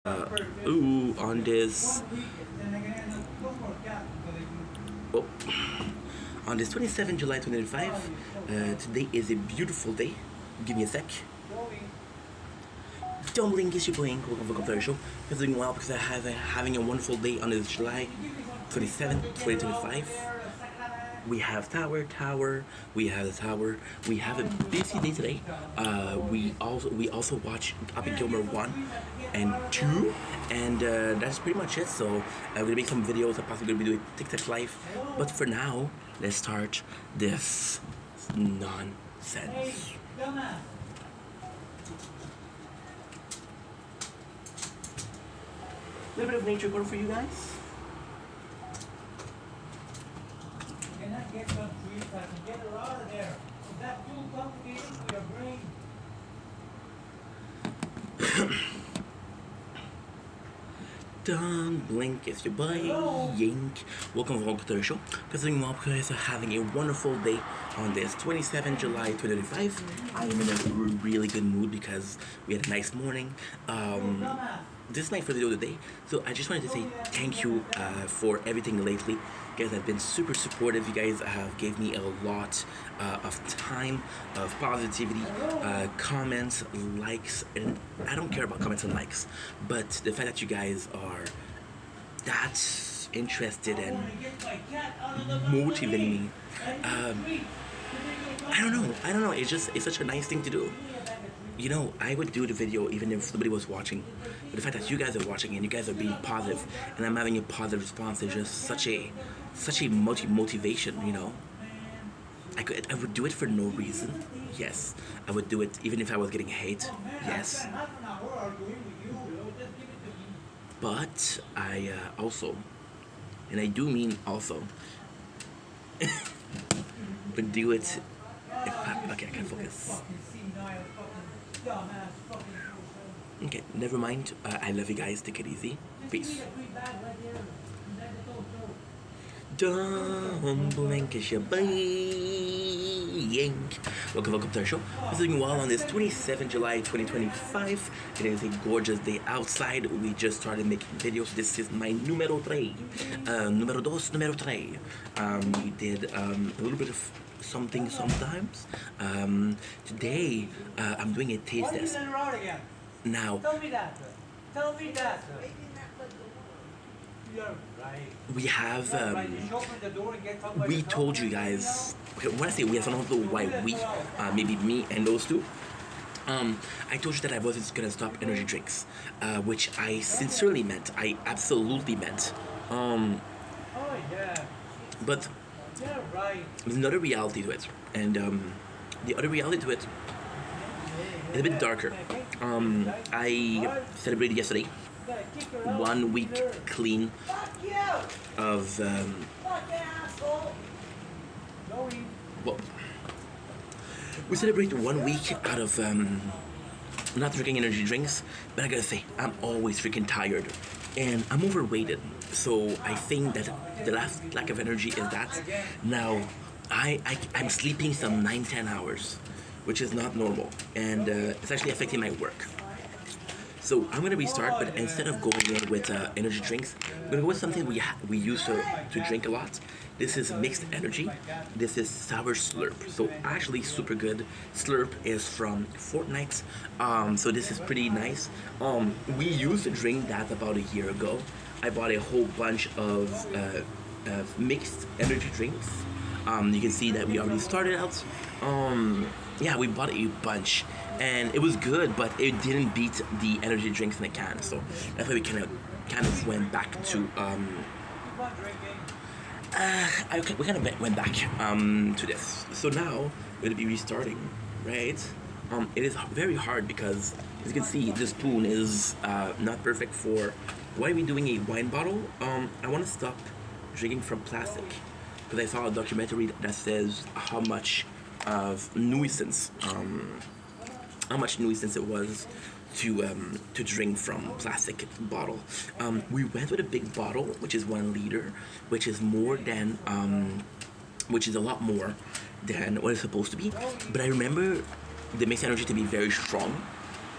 On this, oh, on this 27th July 2025, today is a beautiful day. Give me a sec. Don't blink, it's your boy Ink. Welcome to the show. I'm doing well because having a wonderful day on this July 27th, 2025. We have tower. We have the tower. We have a busy day today. We also watch Up in Gilmore 1 and 2, and that's pretty much it. So I'm gonna make some videos. I'm possibly gonna be doing TikTok live, but for now, let's start this nonsense. A little bit of nature going for you guys. Cannot get some trees, I can get it out of there. Is that too complicated for your brain? Don't blink, it's your boy Yink. Welcome to the show. Considering well because having a wonderful day on this 27th July 2025. I am in a really good mood because we had a nice morning. This is my first video of the day, so I just wanted to say thank you for everything lately. You guys have been super supportive. You guys have gave me a lot of time, of positivity, comments, likes, and I don't care about comments and likes, but the fact that you guys are that interested and motivating me, I don't know. It's such a nice thing to do. You know, I would do the video even if nobody was watching. But the fact that you guys are watching and you guys are being positive and I'm having a positive response is just such a motivation, you know. I would do it for no reason. Yes. I would do it even if I was getting hate. Yes. But I also, and I do mean also, would do it if okay, I can't focus. Okay, never mind. I love you guys. Take it easy. Peace. Don't blink, it's your boy Yank. Welcome to our show. We're doing well on this 27th July 2025. It is a gorgeous day outside. We just started making videos. This is my numero 3. Numero dos, numero 3. We did a little bit of something sometimes. Today, I'm doing a taste test. Now, Tell me that. Tell me that. You're right. we have Right, just open the door and get up by we yourself. told you guys. Okay, when I say we, I don't know why we, maybe me and those two. I told you that I wasn't gonna stop energy drinks, which I sincerely meant. I absolutely meant. Oh yeah. But You're right. there's another reality to it, and the other reality to it is a bit darker. I celebrated yesterday You gotta kick her out. 1 week Dirt. clean Fuck you! of Fuck you, asshole! Joey. well, we celebrate 1 week out of not drinking energy drinks, but I gotta say, I'm always freaking tired. And I'm overweighted. So I think that the last lack of energy is that. Now, I'm sleeping some 9-10 hours, which is not normal. And it's actually affecting my work. So I'm gonna restart, but instead of going in with energy drinks, I'm gonna go with something we used to drink a lot. This is mixed energy. This is sour slurp. So actually super good. Slurp is from Fortnite. So this is pretty nice. We used to drink that about a year ago. I bought a whole bunch of mixed energy drinks. You can see that we already started out. Yeah, we bought a bunch, and it was good, but it didn't beat the energy drinks in the can. So that's why we kind of went back to we kind of went back to this. So now we're gonna be restarting, right? It is very hard because as you can see, this spoon is not perfect for. Why are we doing a wine bottle? I want to stop drinking from plastic because I saw a documentary that says how much of nuisance, how much nuisance it was to drink from plastic bottle. We went with a big bottle, which is 1 liter, which is more than which is a lot more than what it's supposed to be. But I remember the mixed energy to be very strong,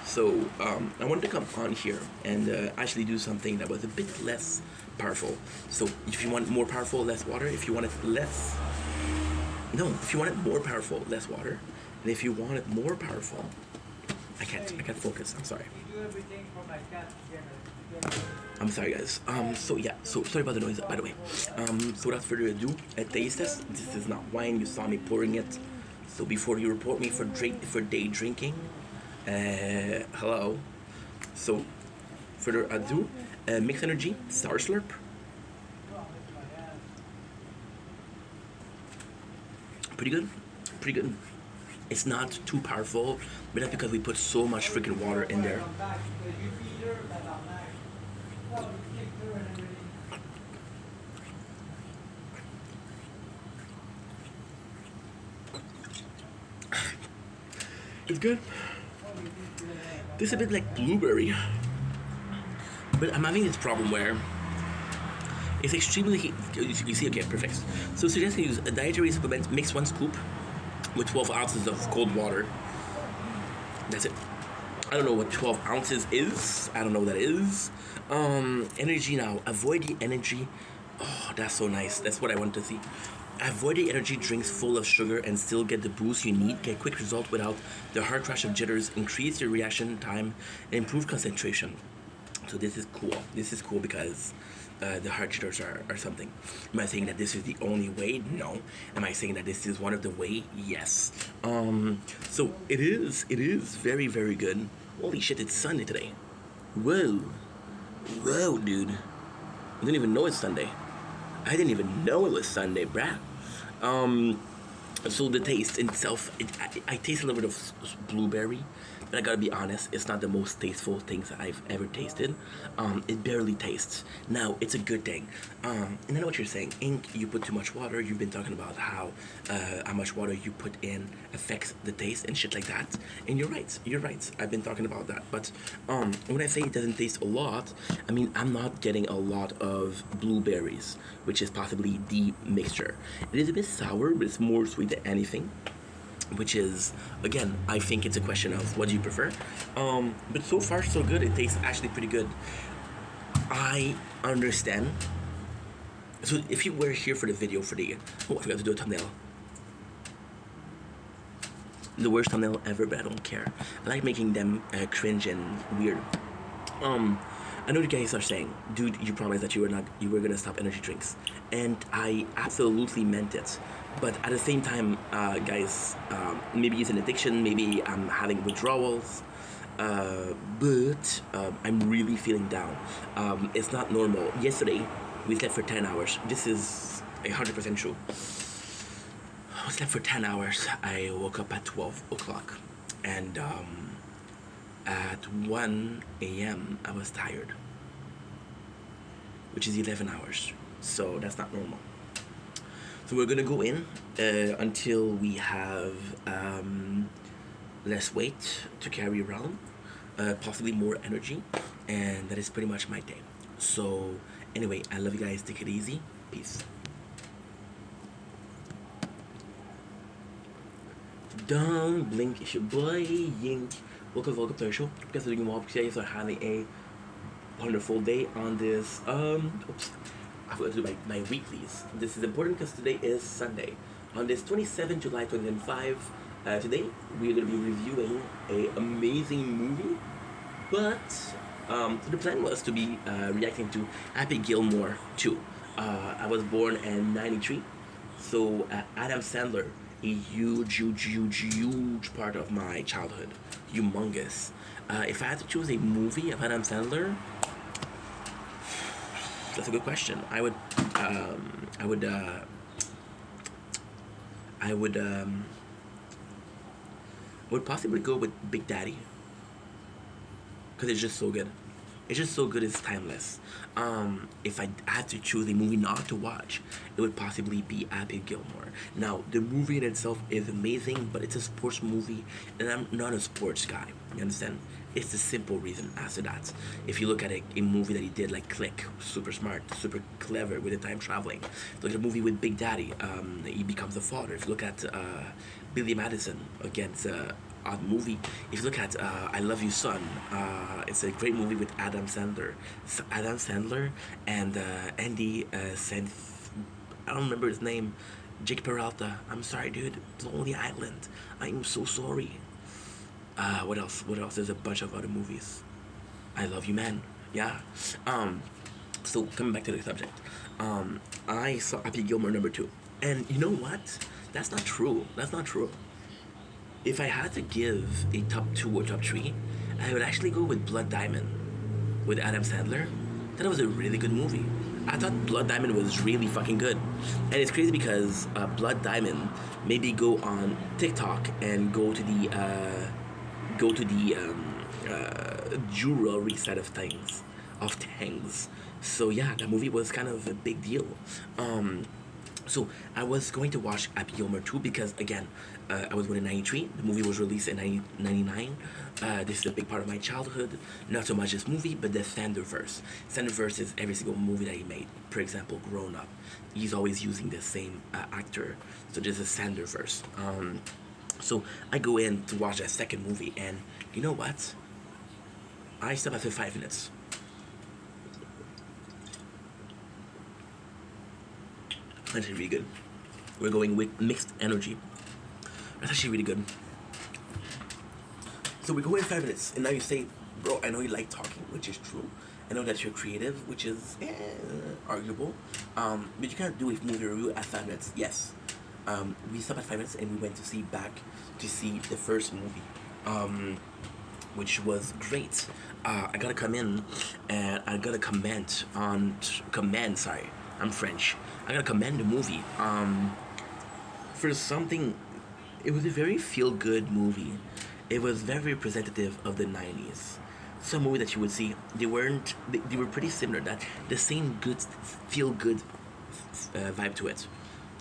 So I wanted to come on here and actually do something that was a bit less powerful. So if you want more powerful, less water. If you want it less, no. If you want it more powerful, less water. And if you want it more powerful, I can't focus. I'm sorry. We do everything for my cat together. I'm sorry, guys. So yeah. So sorry about the noise, by the way. So without further ado, a taste test. This is not wine. You saw me pouring it. So before you report me for day drinking, hello. So further ado, Mixed Energy Star Slurp. Pretty good. Pretty good. It's not too powerful, but that's because we put so much freaking water in there. Come back because you feed her that I'm nice. Well, we take her and everything. It's good. This is a bit like blueberry. But I'm having this problem where it's extremely. You see, okay, perfect. So suggest you use a dietary supplement, mix 1 scoop with 12 ounces of cold water. That's it. I don't know what 12 ounces is. I don't know what that is. Energy now. Avoid the energy. Oh, that's so nice. That's what I want to see. Avoid the energy drinks full of sugar and still get the boost you need. Get quick result without the hard crash of jitters. Increase your reaction time and improve concentration. So this is cool. This is cool because the heart jitters are something. Am I saying that this is the only way? No. Am I saying that this is one of the way? Yes. So it is very, very good. Holy shit, it's Sunday today. Whoa. Whoa, dude. I didn't even know it's Sunday. I didn't even know it was Sunday, bruh. So the taste itself, I taste a little bit of blueberry, but I gotta be honest, it's not the most tasteful things that I've ever tasted. It barely tastes. Now, it's a good thing. And I know what you're saying. Ink, you put too much water. You've been talking about how much water you put in affects the taste and shit like that. And you're right. You're right. I've been talking about that. But when I say it doesn't taste a lot, I mean I'm not getting a lot of blueberries, which is possibly the mixture. It is a bit sour, but it's more sweet than anything. Which is, again, I think it's a question of what do you prefer. But so far, so good. It tastes actually pretty good. I understand. So if you were here for the video for the, oh, I forgot to do a thumbnail. The worst thumbnail ever, but I don't care. I like making them cringe and weird. I know you guys are saying, dude, you promised that you were gonna stop energy drinks, and I absolutely meant it. But at the same time, guys, maybe it's an addiction, maybe I'm having withdrawals, but I'm really feeling down. It's not normal. Yesterday, we slept for 10 hours. This is 100% true. I slept for 10 hours. I woke up at 12 o'clock, and at 1 a.m. I was tired, which is 11 hours. So that's not normal. So we're gonna go in until we have less weight to carry around, possibly more energy, and that is pretty much my day. So anyway, I love you guys. Take it easy. Peace. Don't blink. It's your boy Yink. Welcome to our show. Guys are doing well. You guys are having a wonderful day on this. Oops. I forgot to do my weeklies. This is important because today is Sunday. On this 27th July 2005, today we're going to be reviewing an amazing movie. But the plan was to be reacting to Happy Gilmore 2. I was born in 93, so Adam Sandler, a huge part of my childhood. Humongous. If I had to choose a movie of Adam Sandler, that's a good question. I would possibly go with Big Daddy, because it's just so good. It's just so good. It's timeless. If I had to choose a movie not to watch, it would possibly be Happy Gilmore. Now, the movie in itself is amazing, but it's a sports movie, and I'm not a sports guy. You understand? It's the simple reason as to that. If you look at a movie that he did like Click, super smart, super clever with the time traveling. Look at a movie with Big Daddy, he becomes a father. If you look at Billy Madison against odd movie. If you look at I Love You Son, it's a great movie with Adam Sandler. Adam Sandler and Andy I don't remember his name. Jake Peralta. I'm sorry, dude. Lonely Island. I'm so sorry. What else? What else? There's a bunch of other movies. I Love You Man. Yeah. So coming back to the subject, I saw Happy Gilmore #2, and you know what? That's not true. That's not true. If I had to give a top two or top three, I would actually go with Blood Diamond with Adam Sandler. That was a really good movie. I thought Blood Diamond was really fucking good, and it's crazy because Blood Diamond made me go on TikTok and go to the jewelry side of things. So yeah, that movie was kind of a big deal. So I was going to watch Happy Gilmore 2 because again, I was born in '93. The movie was released in 1999. This is a big part of my childhood. Not so much this movie, but the Sandlerverse. Sandlerverse is every single movie that he made. For example, Grown Up. He's always using the same actor. So there's a Sandlerverse. So I go in to watch that second movie, and you know what? I stopped after 5 minutes. That's really good. We're going with mixed energy. That's actually really good. So we go in 5 minutes, and now you say, bro, I know you like talking, which is true. I know that you're creative, which is arguable. But you can't do a movie review at 5 minutes. Yes. We stopped at 5 minutes, and we went to see the first movie, which was great. I gotta come in, and I gotta sorry, I'm French. I gotta commend the movie. For something, it was a very feel-good movie. It was very representative of the '90s. Some movie that you would see, they were pretty similar. That the same good, feel-good vibe to it.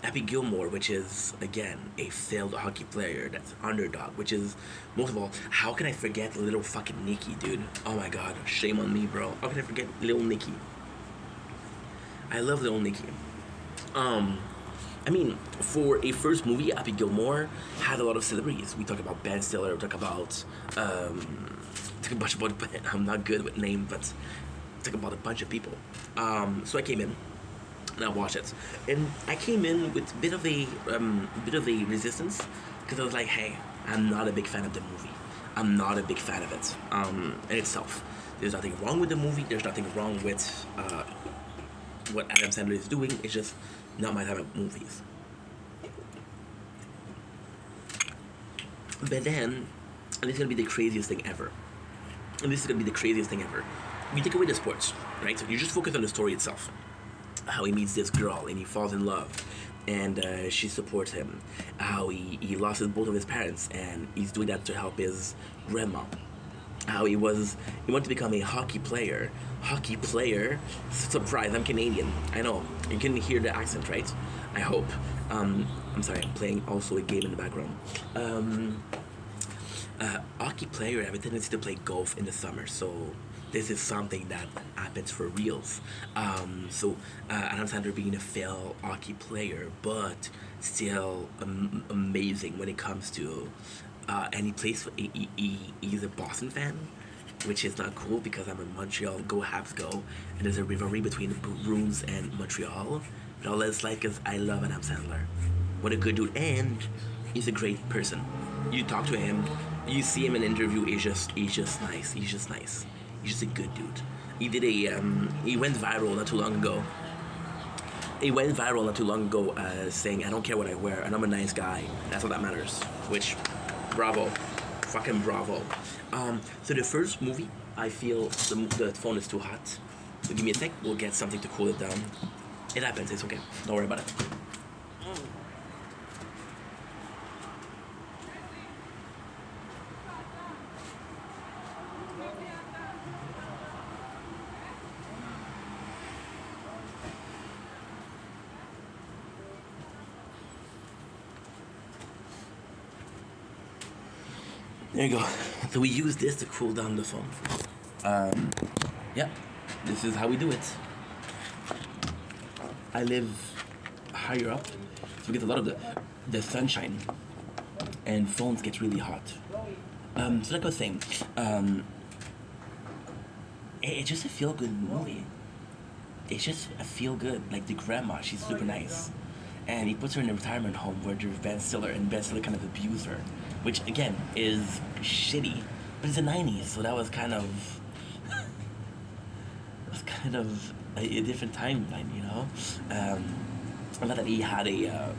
Happy Gilmore, which is again a failed hockey player that's underdog, which is most of all, how can I forget little fucking Nicky, dude? Oh my god, shame on me, bro. How can I forget little Nicky? I love little Nicky. I mean, for a first movie, Happy Gilmore had a lot of celebrities. We talk about Ben Stiller, we talk about I'm not good with names, but talk about a bunch of people. So I came in and I watched it, and I came in with a bit of a resistance because I was like, hey, I'm not a big fan of the movie. I'm not a big fan of it in itself. There's nothing wrong with the movie. There's nothing wrong with what Adam Sandler is doing. It's just not my type of movies. But then, and this is gonna be the craziest thing ever. And this is gonna be the craziest thing ever. You take away the sports, right? So you just focus on the story itself. How he meets this girl and he falls in love, and she supports him. How he lost both of his parents and he's doing that to help his grandma. How he wanted to become a hockey player. Surprise, I'm Canadian. I know. You can hear the accent, right? I hope. I'm sorry, I'm playing also a game in the background. Hockey player have a tendency to play golf in the summer, so this is something that happens for reals. Adam Sandler being a failed hockey player, but still amazing when it comes to and he's a Boston fan, which is not cool because I'm a Montreal, go Habs go, and there's a rivalry between the Bruins and Montreal. But all that's like is I love Adam Sandler. What a good dude, and he's a great person. You talk to him, you see him in an interview, he's just nice. He's just a good dude. He went viral not too long ago. Saying, I don't care what I wear, and I'm a nice guy. That's all that matters. Which, bravo. Fucking bravo. So the first movie, I feel the phone is too hot. So give me a sec, we'll get something to cool it down. It happens, it's okay. Don't worry about it. There you go. So we use this to cool down the phone. Yeah, this is how we do it. I live higher up, so we get a lot of the sunshine, and phones get really hot. So like I was saying, um, it's just a feel good movie. It's just a feel good. Like the grandma, she's super nice, and he puts her in a retirement home where there's Ben Stiller, and Ben Stiller kind of abused her, which again is shitty. But it's the '90s, so that was kind of a different timeline, you know. Um, I love that he had and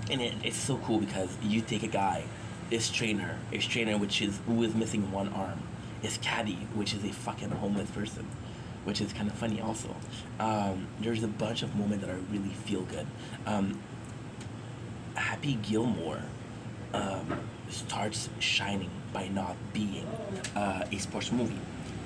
it's so cool because you take a guy, his trainer, which is who is missing one arm, his caddy, which is a fucking homeless person, which is kind of funny also. There's a bunch of moments that are really feel good. Um, Happy Gilmore starts shining by not being a sports movie.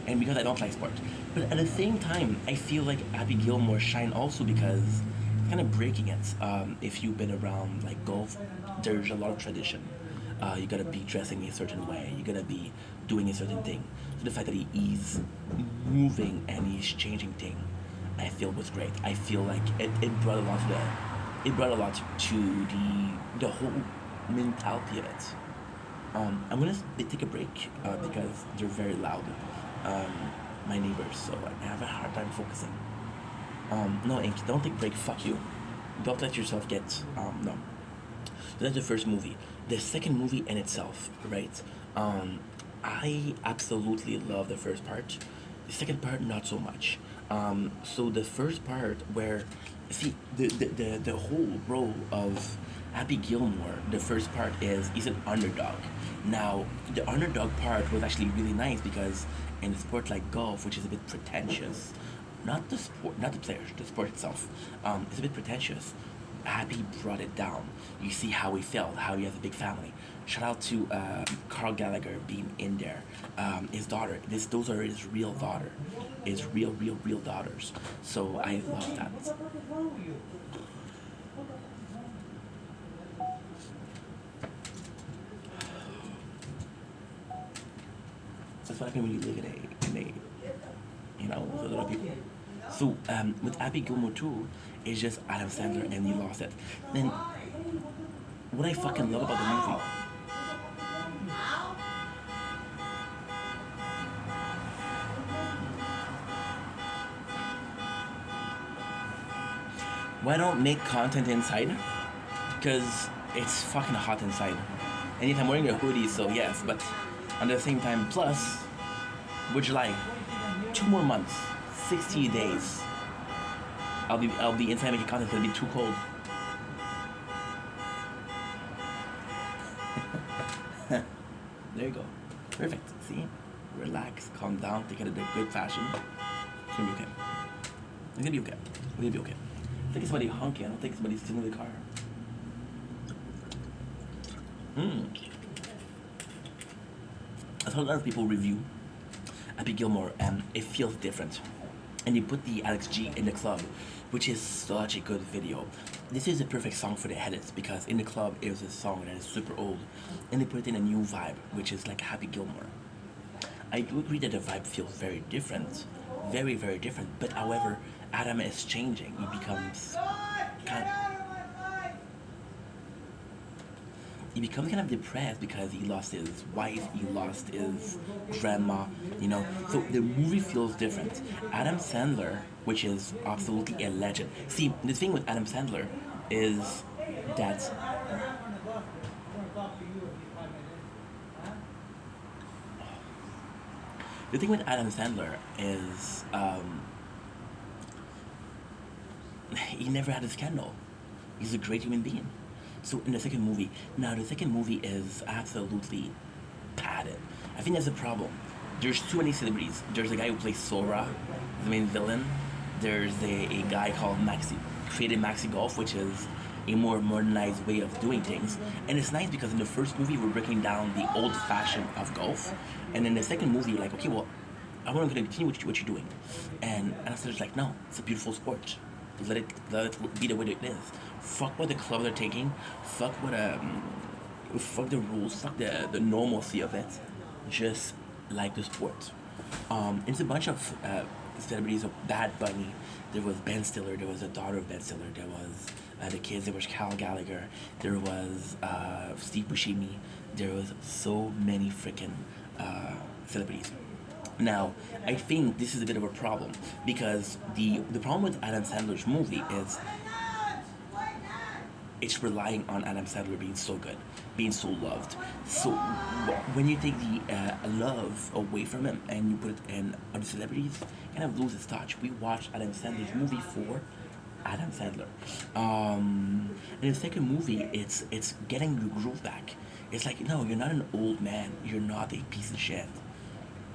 And because I don't like sports. But at the same time, I feel like Happy Gilmore shine also because it's kind of breaking it. If you've been around like golf, there's a lot of tradition. You gotta be dressing a certain way. You gotta be doing a certain thing. So the fact that he's moving and he's changing thing, I feel was great. I feel like it brought a lot to it brought a lot to the whole mentality of it. I'm gonna take a break because they're very loud, um, my neighbors, so I have a hard time focusing. No, Ink, don't take a break. Fuck you. Don't let yourself get no. So that's the first movie. The second movie in itself, right? Um, I absolutely love the first part. The second part, not so much. So the first part where, see, the whole role of Happy Gilmore, the first part is he's an underdog. Now, the underdog part was actually really nice because in a sport like golf, which is a bit pretentious, not the sport, not the players, the sport itself, it's a bit pretentious. Happy brought it down. You see how he felt, how he has a big family. Shout out to Carl Gallagher being in there. His daughter, those are his real daughter, his real daughters. So I love that. What is wrong with you? That's what happens when you live with a lot of people. So with Happy Gilmore too, it's just Adam Sandler and you lost it. Then what I fucking love about the movie, why don't make content inside? Because it's fucking hot inside. And yet I'm wearing a hoodie, so yes, but at the same time, plus, we're July, 2 more months, 60 days. I'll be inside making content. It'll be too cold. There you go. Perfect. See? Relax, calm down, take it in a good fashion. It's gonna be okay. It's gonna be okay. It's gonna be okay. I think it's somebody honking. I don't think somebody's sitting in the car. I saw a lot of people review Happy Gilmore and it feels different. And you put the Alex G in the club, which is such a good video. This is a perfect song for the edits because in the club it was a song that is super old, and they put it in a new vibe, which is like Happy Gilmore. I do agree that the vibe feels very different, very different. But however, Adam is changing. He becomes kind kind of depressed because he lost his wife, he lost his grandma, So the movie feels different. Adam Sandler, which is absolutely a legend. See, the thing with Adam Sandler is that the thing with Adam Sandler is he never had a scandal. He's a great human being. So in the second movie, now the second movie is absolutely padded. I think that's a problem. There's too many celebrities. There's a guy who plays Sora, the main villain. There's a guy called Maxi, created Maxi Golf, which is a more modernized way of doing things. And it's nice because in the first movie we're breaking down the old fashion of golf, and in the second movie you're like, okay, well, I want to continue what you're doing. And Anastasia like, no, it's a beautiful sport. Let it be the way it is. Fuck what the clubs are taking. Fuck fuck the rules. Fuck the normalcy of it. Just like the sport. It's a bunch of celebrities of Bad Bunny. There was Ben Stiller. There was a daughter of Ben Stiller. There was the kids. There was Cal Gallagher. There was Steve Buscemi. there was so many freaking celebrities. Now, I think this is a bit of a problem because the problem with Adam Sandler's movie is it's relying on Adam Sandler being so good, being so loved. So when you take the love away from him and you put it in other celebrities, it kind of loses touch. We watched Adam Sandler's movie for Adam Sandler. In the second movie, it's getting your groove back. It's like, no, you're not an old man. You're not a piece of shit.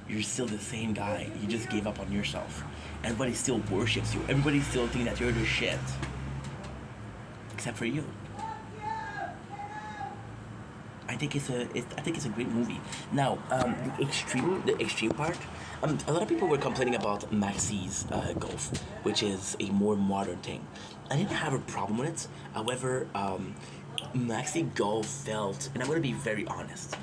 You're still the same guy. You just gave up on yourself. Everybody still worships you. Everybody still thinks that you're the shit. Except for you. I think it's a great movie. Now, the extreme part. A lot of people were complaining about Maxi's Golf, which is a more modern thing. I didn't have a problem with it. However, Maxi Golf felt, and I'm gonna be very honest.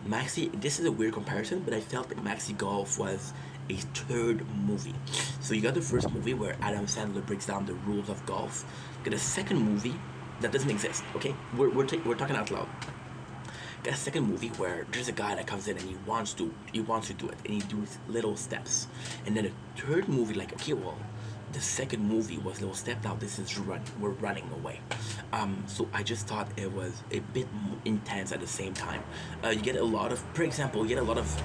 Maxi, this is a weird comparison, but I felt that Maxi Golf was a third movie. So you got the first movie where Adam Sandler breaks down the rules of golf. You got a second movie that doesn't exist. Okay, we're talking out loud. Got a second movie where there's a guy that comes in and he wants to do it and he does little steps. And then the third movie, like, okay, well, the second movie was little step. Now this is we're running away. So I just thought it was a bit intense at the same time. You get a lot of, for example, you get a lot of.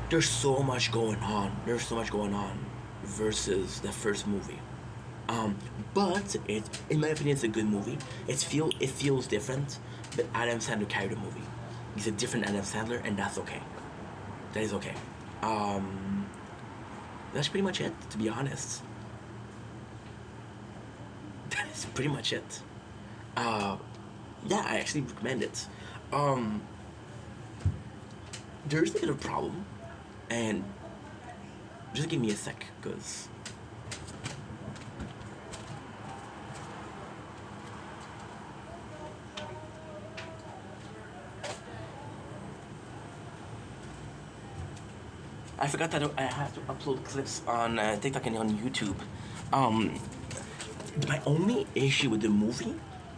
There's so much going on. There's so much going on versus the first movie. But in my opinion, it's a good movie. It feels different, but Adam Sandler carried the movie. He's a different Adam Sandler, and that's okay. That is okay. That's pretty much it, to be honest. That is pretty much it. Yeah, I actually recommend it. There's a bit of a problem, and just give me a sec, cause. I forgot that I have to upload clips on TikTok and on YouTube. My only issue with the movie,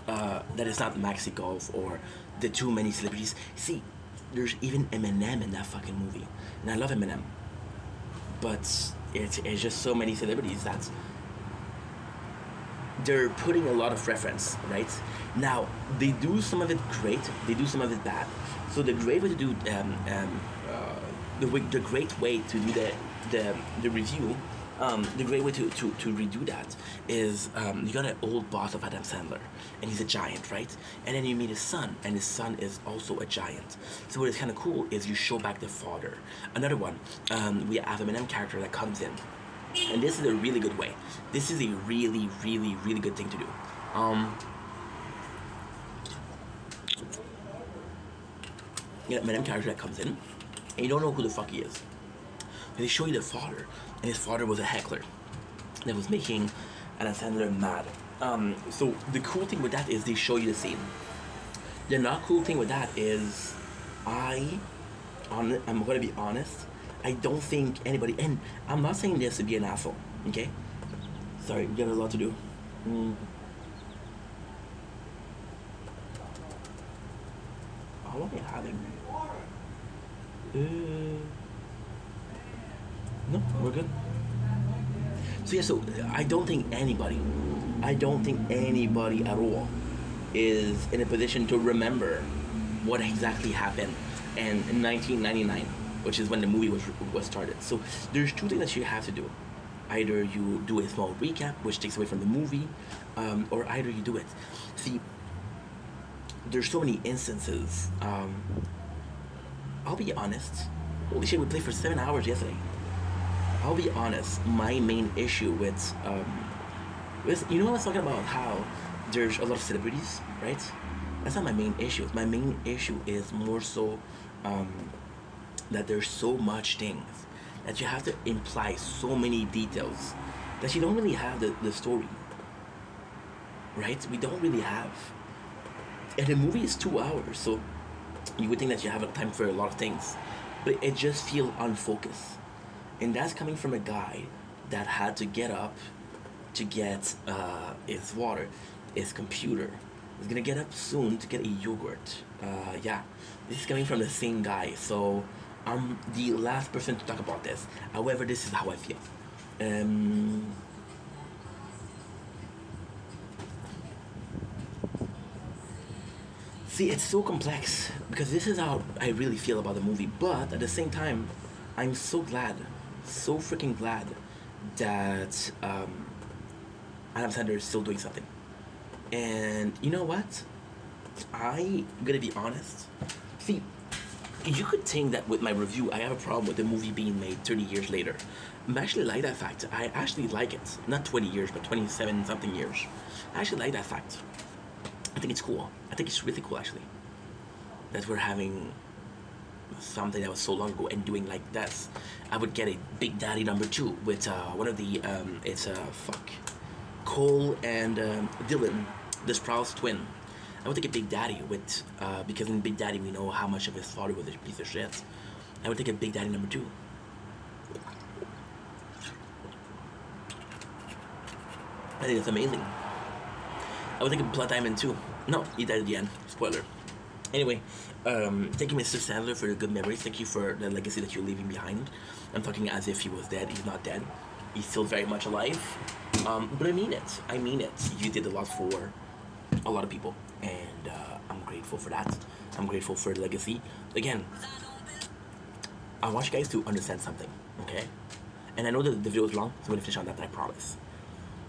that is not Maxi Golf or the too many celebrities. See, there's even Eminem in that fucking movie, and I love Eminem, but it's just so many celebrities that they're putting a lot of reference, right? Now they do some of it great, they do some of it bad. So the great way to do the great way to do the review, the great way to redo that is you got an old boss of Adam Sandler, and he's a giant, right? And then you meet his son, and his son is also a giant. So what is kind of cool is you show back the father. Another one, we have an Eminem character that comes in, and this is a really good way. This is a really, really, really good thing to do. You got an Eminem character that comes in, and you don't know who the fuck he is. And they show you the father, and his father was a heckler that was making Adam Sandler mad. So the cool thing with that is they show you the scene. The not cool thing with that is, I'm gonna be honest, I don't think anybody, and I'm not saying this to be an asshole, okay? Sorry, we got a lot to do. How long are you having? No, we're good. So yeah, so I don't think anybody at all is in a position to remember what exactly happened in 1999, which is when the movie was started. So there's two things that you have to do. Either you do a small recap, which takes away from the movie, or either you do it. See, there's so many instances. I'll be honest. Holy shit, we played for 7 hours yesterday. I'll be honest. My main issue with you know, I was talking about how there's a lot of celebrities, right? That's not my main issue. My main issue is more so that there's so much things that you have to imply so many details that you don't really have the story, right? We don't really have. And the movie is 2 hours, so you would think that you have time for a lot of things, but it just feels unfocused. And that's coming from a guy that had to get up to get his water, his computer, is gonna get up soon to get a yogurt. Yeah, this is coming from the same guy, so I'm the last person to talk about this. However, this is how I feel. Um, See, it's so complex because this is how I really feel about the movie. But at the same time, I'm so glad, so freaking glad that Adam Sandler is still doing something. And you know what? I gonna be honest. See, you could think that with my review, I have a problem with the movie being made 30 years later. I actually like that fact. I actually like it. Not 20 years, but 27 something years. I actually like that fact. I think it's cool. I think it's really cool actually that we're having something that was so long ago and doing like this. I would get a Big Daddy #2 with one of the it's Cole and Dylan, the Sprouse twin. I would take a Big Daddy with because in Big Daddy we know how much of his father was a piece of shit. I would take a Big Daddy #2. I think it's amazing. I would think of Blood Diamond too. No, he died at the end. Spoiler. Anyway, thank you, Mr. Sandler, for the good memories. Thank you for the legacy that you're leaving behind. I'm talking as if he was dead. He's not dead. He's still very much alive. But I mean it. I mean it. You did a lot for a lot of people, and I'm grateful for that. I'm grateful for the legacy. Again, I want you guys to understand something, okay? And I know that the video is long, so I'm gonna finish on that. I promise.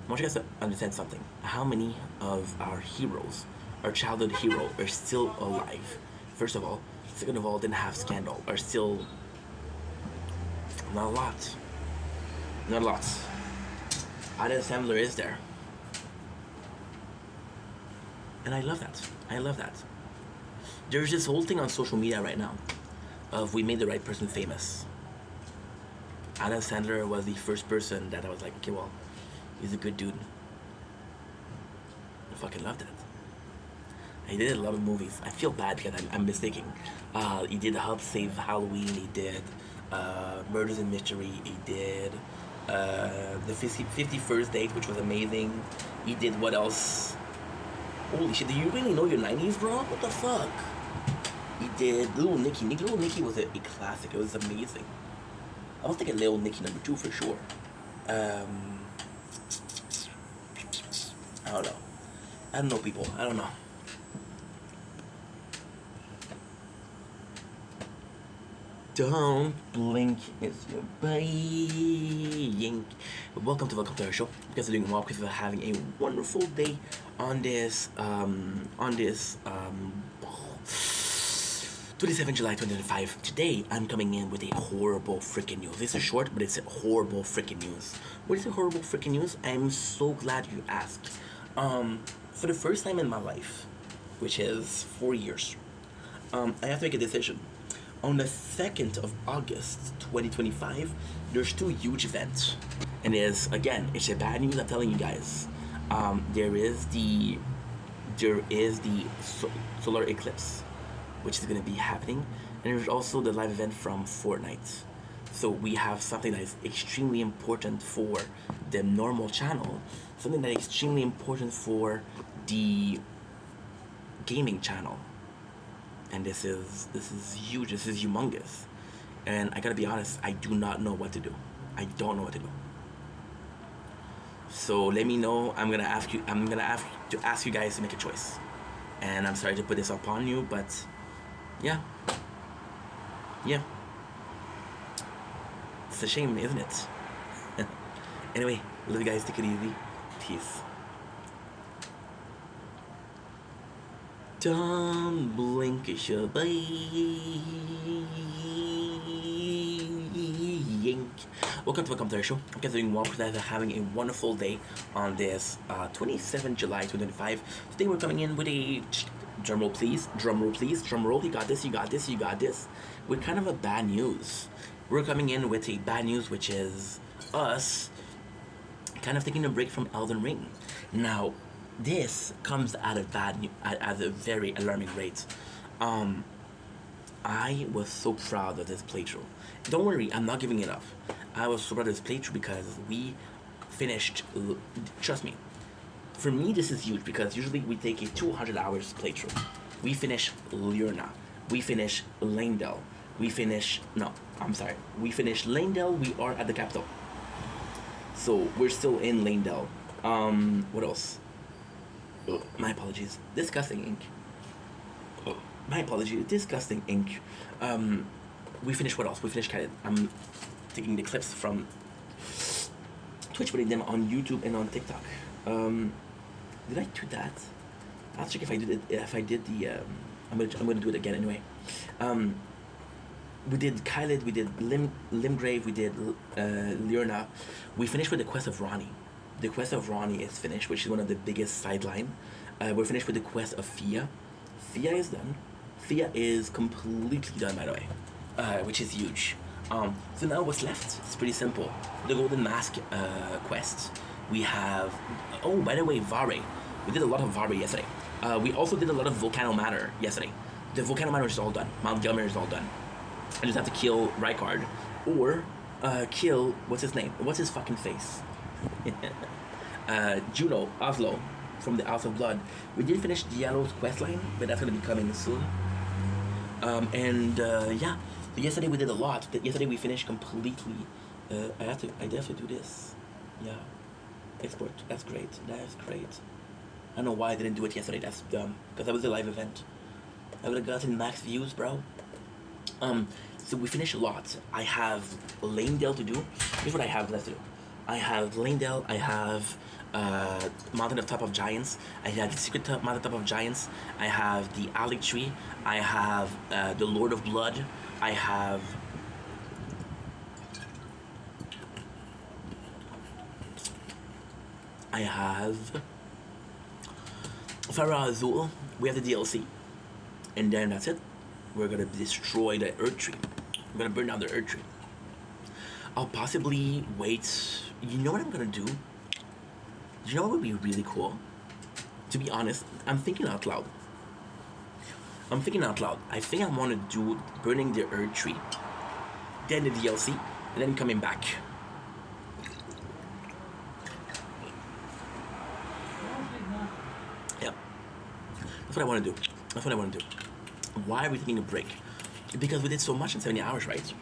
I want you guys to understand something. How many of our heroes, our childhood hero, are still alive? First of all. Second of all, didn't have scandal. Are still not a lot. Not a lot. Adam Sandler is there. And I love that. I love that. There's this whole thing on social media right now of we made the right person famous. Adam Sandler was the first person that I was like, okay, well, he's a good dude. I fucking love that. He did a lot of movies. I feel bad because I'm mistaking. He did Help Save Halloween. He did Murders and Mystery. He did the 51st Date, which was amazing. He did what else? Holy shit, do you really know your 90s, bro? What the fuck? He did Little Nicky. Little Nicky was a classic. It was amazing. I was thinking Little Nicky #2 for sure. I don't know. I don't know, people. I don't know. Don't blink, it's your buying. Welcome to our show. You guys are doing well because we're having a wonderful day on this 27 July 2025. Today I'm coming in with a horrible freaking news. This is short, but it's a horrible freaking news. What is a horrible freaking news? I'm so glad you asked. For the first time in my life, which is 4 years, I have to make a decision. On the 2nd of August 2025, there's two huge events. And it's a bad news, I'm telling you guys. There is the solar eclipse, which is going to be happening. And there's also the live event from Fortnite. So we have something that is extremely important for the normal channel, something that is extremely important for the gaming channel. And this is huge, this is humongous. And I gotta be honest, I do not know what to do. I don't know what to do. So let me know. I'm gonna ask you guys to make a choice. And I'm sorry to put this upon you, but yeah. It's a shame, isn't it? Anyway, love you guys, take it easy. Peace. Don't blink, it's your Welcome to our show. I'm guys doing well because I'm having a wonderful day on this 27 July 2025. Today we're coming in with a drum roll please, drum roll, you got this, with kind of a bad news. We're coming in with a bad news, which is us kind of taking a break from Elden Ring. Now, this comes at a very alarming rate. I was so proud of this playthrough. Don't worry, I'm not giving it up. I was so proud of this playthrough because we finished, trust me, For me, this is huge because usually we take a 200 hours playthrough. We finish Lyrna. We finish Lanedale. We finish. No, I'm sorry. We finish Lanedale. We are at the capital. So we're still in Lanedale. What else? Oh, my apologies. Disgusting ink. Oh, my apologies. Disgusting ink. We finished what else? We finished Khaled. I'm taking the clips from Twitch, putting them on YouTube and on TikTok. Did I do that? I'll check if I did it. If I did the, I'm gonna do it again anyway. We did Khaled, we did Limgrave, we did Lyrna. We finished with the quest of Ronnie. The quest of Ronnie is finished, which is one of the biggest sideline. We're finished with the quest of Fia. Fia is done. Fia is completely done, by the way, which is huge. So now what's left? It's pretty simple. The Golden Mask quest. We have. Oh, by the way, Vare. We did a lot of Vare yesterday. We also did a lot of Volcano Manor yesterday. The Volcano Manor is all done. Mount Gelmir is all done. I just have to kill Rykard, or kill what's his name? What's his fucking face? Juno Oslo from the House of Blood. We did finish Diallo's questline, but that's gonna be coming soon. Yeah. So yesterday we did a lot. Yesterday we finished completely. I did have to do this. Yeah. Export. That's great. That's great. I don't know why I didn't do it yesterday. That's dumb. Because that was a live event. I would have gotten max views, bro. So we finished a lot. I have Lanedale to do. Here's what I have left to do. I have Lanedale. I have Mountain of Top of Giants. I have the Secret Mountain Top of Giants. I have the Alec Tree. I have the Lord of Blood. I have. Farah Azul. We have the DLC. And then that's it. We're gonna destroy the Earth Tree. We're gonna burn down the Earth Tree. I'll possibly wait. You know what I'm gonna do? You know what would be really cool? To be honest, I'm thinking out loud. I think I want to do burning the Earth Tree, then the DLC, and then coming back. Yeah. That's what I want to do. Why are we taking a break? Because we did so much in 70 hours, right?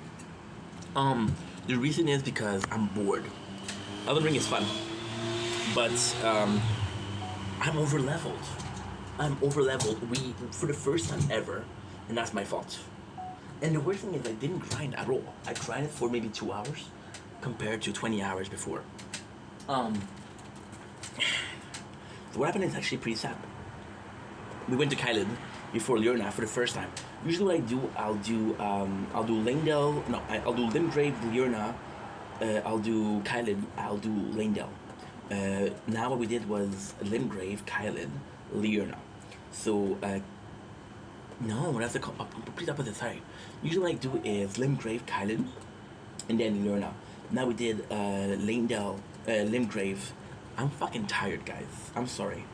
The reason is because I'm bored. Elden Ring is fun, but I'm over leveled. We, for the first time ever, and that's my fault. And the worst thing is I didn't grind at all. I grinded for maybe 2 hours compared to 20 hours before. So what happened is actually pretty sad. We went to Kylin before Lyrna for the first time. Usually what I do, I'll do Lanedale, I'll do Limgrave, Lyrna, I'll do Kylin, I'll do Lanedale. Now what we did was Limgrave, Kylin, Lyrna. So, no, that's the complete opposite side. Usually what I do is Limgrave, Kylin, and then Lyrna. Now we did Lanedale, Limgrave. I'm fucking tired, guys. I'm sorry.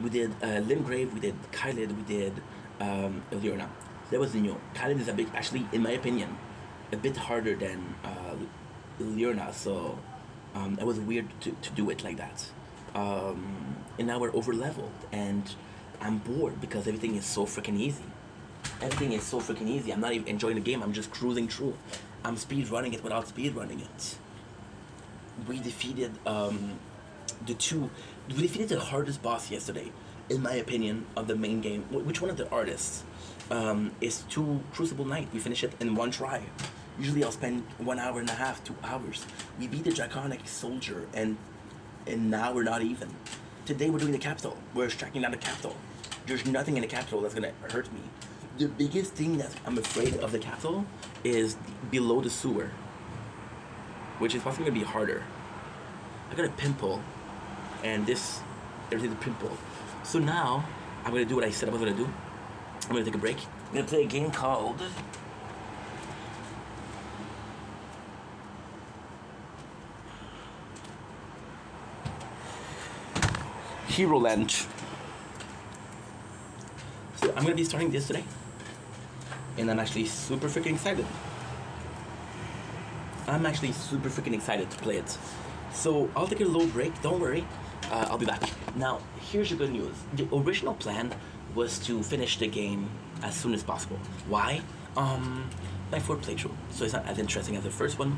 We did Limgrave, we did Kylin, we did Lyrna. That was new. Kylin is actually, in my opinion, a bit harder than Lyrna, so it was weird to do it like that. And now we're over leveled, and I'm bored because everything is so freaking easy. I'm not even enjoying the game. I'm just cruising through. I'm speed running it without speed running it. We defeated we defeated the hardest boss yesterday, in my opinion, of the main game. Which one of the artists? Is 2 Crucible Knight. We finished it in 1 try. Usually I'll spend 1 hour and a half, 2 hours. We beat the Draconic Soldier, and now we're not even. Today we're doing the capital. We're striking down the capital. There's nothing in the capital that's gonna hurt me. The biggest thing that I'm afraid of the capital is below the sewer, which is possibly gonna be harder. I got a pimple, and there's a pimple. So now I'm gonna do what I said I was gonna do. I'm gonna take a break. I'm gonna play a game called Hero Land. So I'm gonna be starting this today, and I'm actually super freaking excited. to play it. So I'll take a little break. Don't worry. I'll be back. Now, here's the good news. The original plan was to finish the game as soon as possible. Why? My fourth playthrough, so it's not as interesting as the first one.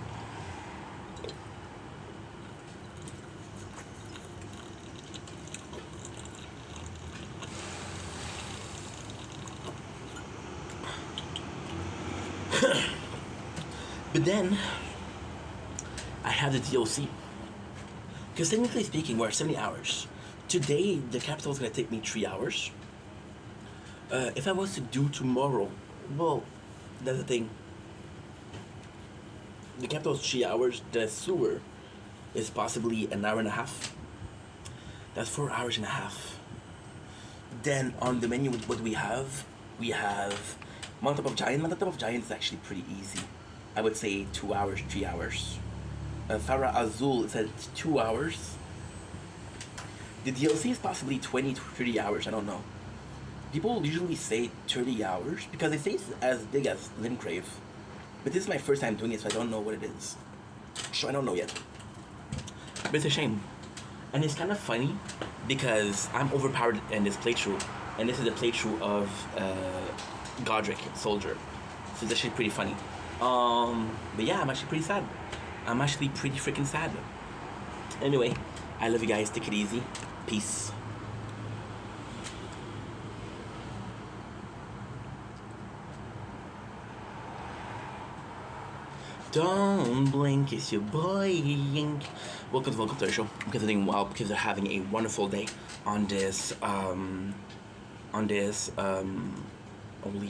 But then, I had the DLC. Because technically speaking, we're at 70 hours. Today, the capital is going to take me 3 hours. If I was to do tomorrow, well, that's the thing. The capital is 3 hours, the sewer is possibly an hour and a half. That's 4 hours and a half. Then on the menu, what we have Mountain of Giant. Mountain of Giant is actually pretty easy. I would say 2 hours, 3 hours. Farah Azul is at 2 hours. The DLC is possibly 20 to 30 hours, I don't know. People usually say 30 hours because they say it's as big as Limgrave. But this is my first time doing it, so I don't know what it is. So I don't know yet. But it's a shame. And it's kind of funny because I'm overpowered in this playthrough. And this is a playthrough of Godric, Soldier. So it's actually pretty funny. But yeah, I'm actually pretty sad. I'm actually pretty freaking sad. Anyway, I love you guys. Take it easy. Peace. Don't blink, it's your boy Yink. Welcome to the show. Because they're doing well, because they're having a wonderful day on this, holy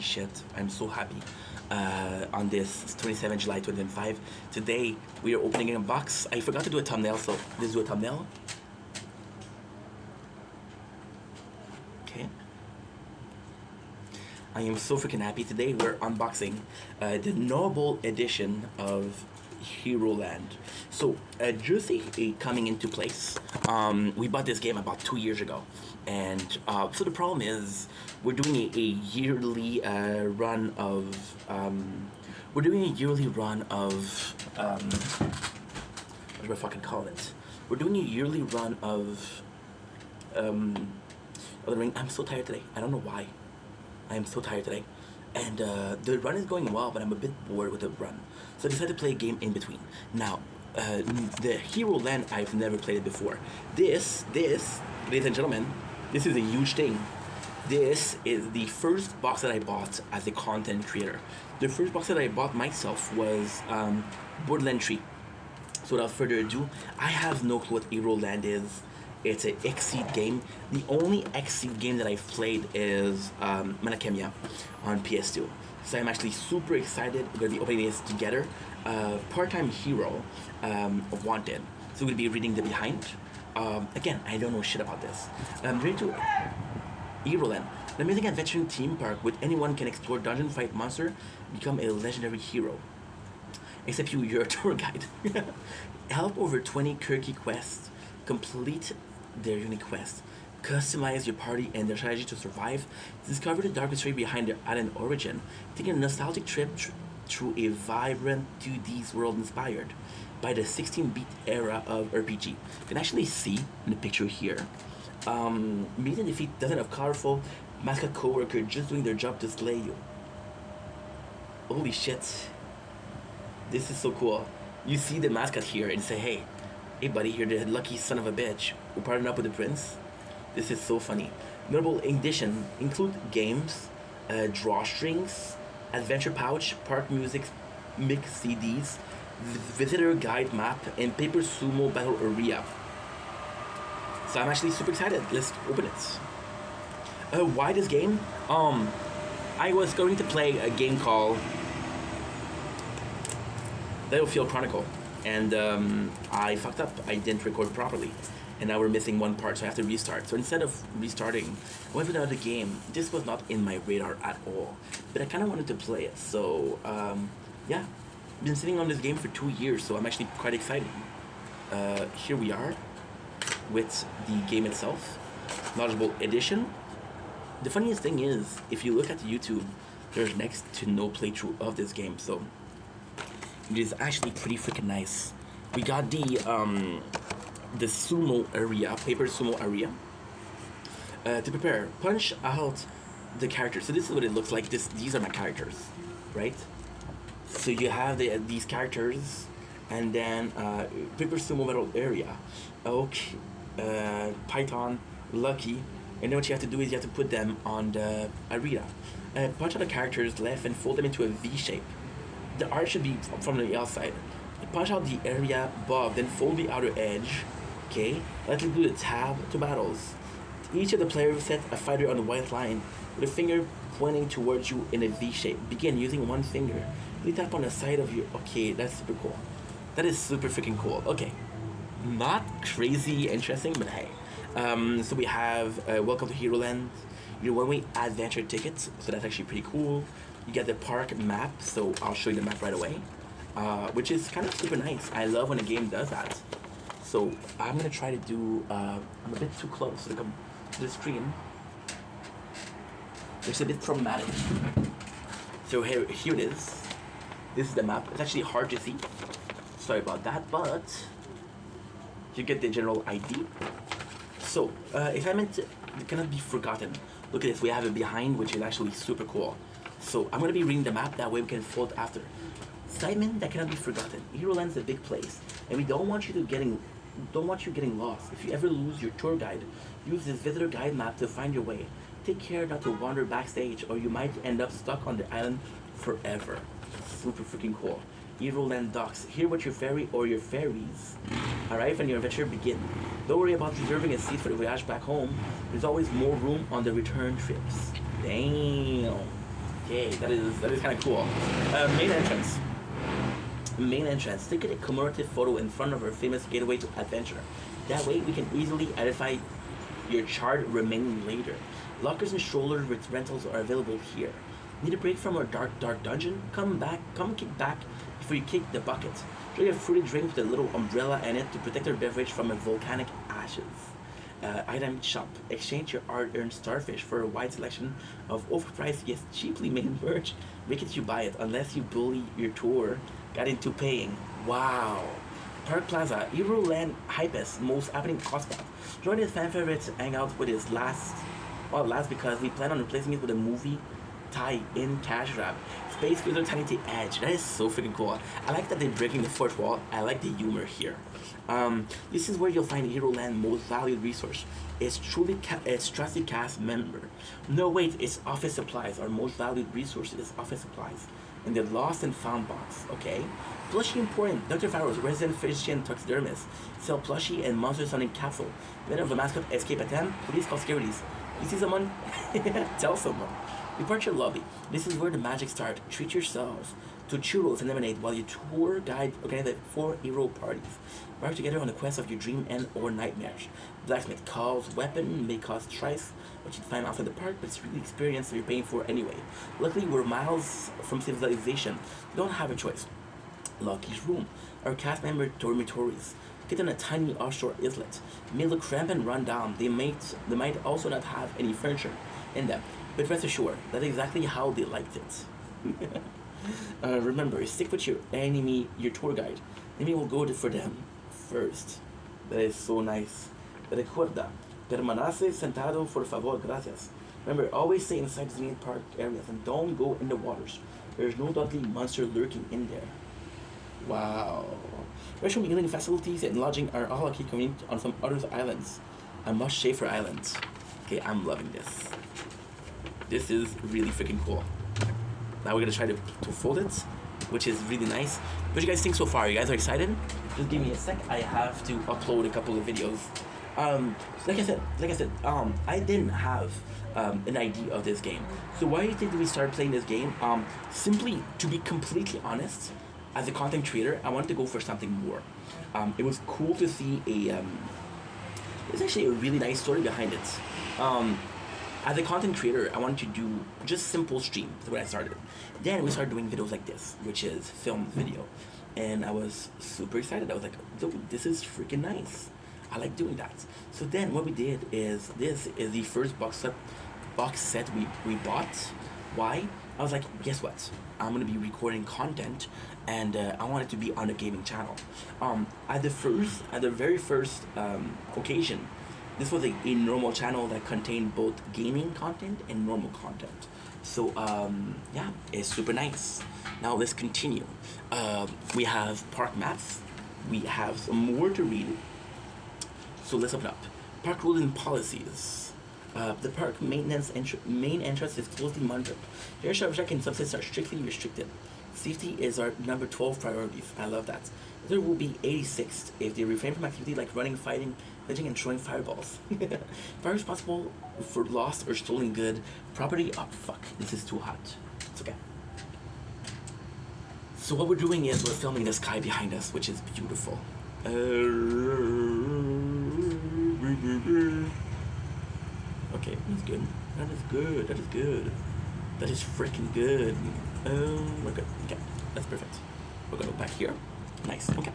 shit, I'm so happy. On this 27 July 2005. Today, we are opening a box. I forgot to do a thumbnail, so let's do a thumbnail. Okay. I am so freaking happy. Today we're unboxing the Noble Edition of Hero Land. So, just coming into place. We bought this game about 2 years ago. And so the problem is, we're doing a yearly run of, what do I fucking call it? We're doing a yearly run of, Elden Ring. I'm so tired today. I don't know why. I am so tired today. And the run is going well, but I'm a bit bored with the run. So I decided to play a game in between. Now, the Hero Land, I've never played it before. This, ladies and gentlemen, this is a huge thing. This is the first box that I bought as a content creator. The first box that I bought myself was Borderlands 3. So without further ado, I have no clue what Hero Land is. It's an Xseed game. The only Xseed game that I've played is Manakemia on PS2. So I'm actually super excited. We're going to be opening this together. Part-time hero, Wanted. So we're going to be reading the behind. Again, I don't know shit about this. I'm ready to Hero Land. An amazing adventuring theme park with anyone can explore dungeon, fight monster, become a legendary hero. Except you're a tour guide. Help over 20 quirky quests. Complete their unique quest. Customize your party and their strategy to survive. Discover the dark history behind their island origin. Take a nostalgic trip through a vibrant 2D world inspired by the 16-bit era of RPG. You can actually see in the picture here. Meet and defeat dozens of colorful mascot co-workers just doing their job to slay you. Holy shit. This is so cool. You see the mascot here and say, hey buddy, you're the lucky son of a bitch who partnered up with the prince. This is so funny. Notable edition include games, drawstrings, adventure pouch, park music, mix CDs, visitor guide map, and paper sumo battle area. So I'm actually super excited. Let's open it. Why this game? I was going to play a game called Battlefield Chronicle, and I fucked up. I didn't record properly, and now we're missing one part, so I have to restart. So instead of restarting, I went for another game. This was not in my radar at all, but I kind of wanted to play it. So yeah, been sitting on this game for 2 years, so I'm actually quite excited. Here we are with the game itself. Knowledgeable edition. The funniest thing is, if you look at YouTube, there's next to no playthrough of this game, so it is actually pretty freaking nice. We got the the sumo area, paper sumo area. To prepare, punch out the characters. So this is what it looks like. These are my characters, right? So you have these characters, and then paper sumo metal area, oak, python, lucky, and then what you have to do is you have to put them on the arena. Punch out the characters left and fold them into a V shape. The art should be from the outside. Punch out the area above, then fold the outer edge. Okay, let's include a tab to battles. Each of the players set a fighter on the white line with a finger pointing towards you in a V shape. Begin using one finger. You tap on the side of your. Okay, that's super cool. That is super freaking cool. Okay, not crazy interesting, but hey. So we have Welcome to Heroland, your one-way adventure tickets. So that's actually pretty cool. You get the park map. So I'll show you the map right away, which is kind of super nice. I love when a game does that. So I'm gonna try to do. I'm a bit too close to the screen. It's a bit problematic. So here it is. This is the map. It's actually hard to see. Sorry about that, but you get the general idea. So assignment cannot be forgotten. Look at this. We have it behind, which is actually super cool. So I'm gonna be reading the map. That way we can fold after. Assignment that cannot be forgotten. Heroland's a big place, and we don't want you getting lost. If you ever lose your tour guide, use this visitor guide map to find your way. Take care not to wander backstage, or you might end up stuck on the island forever. Super freaking cool. Heroland docks. Here with your ferry or your ferries. Arrive and your adventure begin. Don't worry about reserving a seat for the voyage back home. There's always more room on the return trips. Damn. Okay, that is kind of cool. Main entrance. Take a commemorative photo in front of our famous gateway to adventure. That way we can easily identify your charred remaining later. Lockers and stroller rentals are available here. Need a break from our dark dungeon? Come kick back before you kick the bucket. Enjoy a fruity drink with a little umbrella in it to protect our beverage from volcanic ashes. Item shop. Exchange your hard-earned starfish for a wide selection of overpriced yet cheaply made merch. Make it you buy it unless you bully your tour guide into paying. Wow. Park Plaza, Heroland Hype's most happening hotspot. Join his fan favorites hang out with his last because we plan on replacing it with a movie tie-in cash grab. Space Cruiser Tiny to Edge. That is so freaking cool. I like that they're breaking the fourth wall. I like the humor here. This is where you'll find Heroland's most valued resource. It's trusted cast member. No wait, it's office supplies. Our most valued resource is office supplies. In the lost and found box, okay? Plushie important. Dr. Farrow's resident physician taxidermist. Sell plushie and monster hunting capsule. Then of a mascot escape attempt, police call securities. You see someone? Tell someone. Departure lobby. This is where the magic starts. Treat yourselves to churros and lemonade while your tour guide organizes 4 hero parties. Work together on the quest of your dream and or nightmares. Blacksmith calls weapon may cost thrice what you'd find outside the park, but it's really experience you're paying for anyway. Luckily, we're miles from civilization. You don't have a choice. Lucky's room. Our cast member dormitories. Get on a tiny offshore islet. May look cramped and run down. They might also not have any furniture in them. But rest assured, that's exactly how they liked it. Remember, stick with your tour guide. Enemy will go for them first. That is so nice. Recuerda, permanece sentado por favor, gracias. Remember, always stay inside the main park areas and don't go in the waters. There's no deadly monster lurking in there. Wow. Restroom healing facilities and lodging are all key convenient on some other islands. A much safer island. Okay, I'm loving this. This is really freaking cool. Now we're gonna try to fold it, which is really nice. What do you guys think so far? You guys are excited? Just give me a sec. I have to upload a couple of videos. Like I said, I didn't have an idea of this game. So why do you think we started playing this game? Simply to be completely honest, as a content creator, I wanted to go for something more. It was cool to see there's actually a really nice story behind it. As a content creator, I wanted to do just simple streams. That's what I started. Then we started doing videos like this, which is film video. And I was super excited. I was like, dude, this is freaking nice. I like doing that. So then what we did is, this is the first box set we bought. Why? I was like, guess what? I'm gonna be recording content, and I want it to be on a gaming channel. At the very first occasion, this was a normal channel that contained both gaming content and normal content. So yeah, it's super nice. Now let's continue. We have park maps. We have some more to read. So let's open up. Park rules and policies. The park maintenance main entrance is closely monitored. Air traffic and subsidies are strictly restricted. Safety is our number 12 priorities. I love that. There will be 86 if they refrain from activity like running, fighting, glitching, and throwing fireballs. Fire responsible for lost or stolen good property. Oh fuck, this is too hot. It's okay. So what we're doing is we're filming the sky behind us, which is beautiful. Okay, that's good. That is good. That is good. That is freaking good. We're good. Okay, that's perfect. We're gonna go back here. Nice. Okay.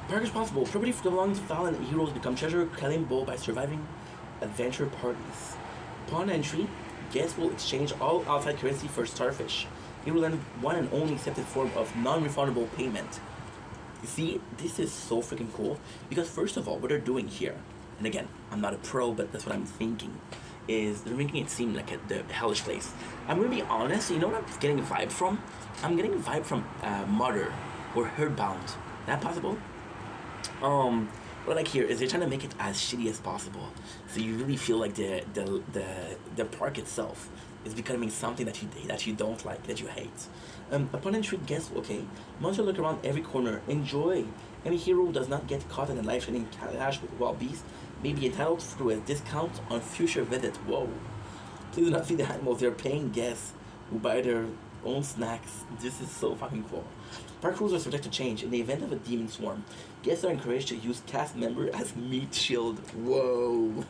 Park is possible. Property belongs to fallen heroes become treasure claimable by surviving adventure parties. Upon entry, guests will exchange all outside currency for starfish. Heroland one and only accepted form of non-refundable payment. You see, this is so freaking cool because first of all, what they're doing here, and again, I'm not a pro, but that's what I'm thinking, is they're making it seem like the hellish place. I'm gonna be honest, you know what I'm getting a vibe from? I'm getting a vibe from Mother or Herdbound. That possible? What I like here is they're trying to make it as shitty as possible, so you really feel like the park itself is becoming something that you don't like, that you hate. Upon entry, guests, okay, monster look around every corner. Enjoy. Any hero who does not get caught in a life-threatening clash with wild beasts may be entitled to a discount on future visits. Whoa! Please do not feed the animals. They're paying guests who buy their own snacks. This is so fucking cool. Park rules are subject to change. In the event of a demon swarm, guests are encouraged to use cast member as meat shield. Whoa!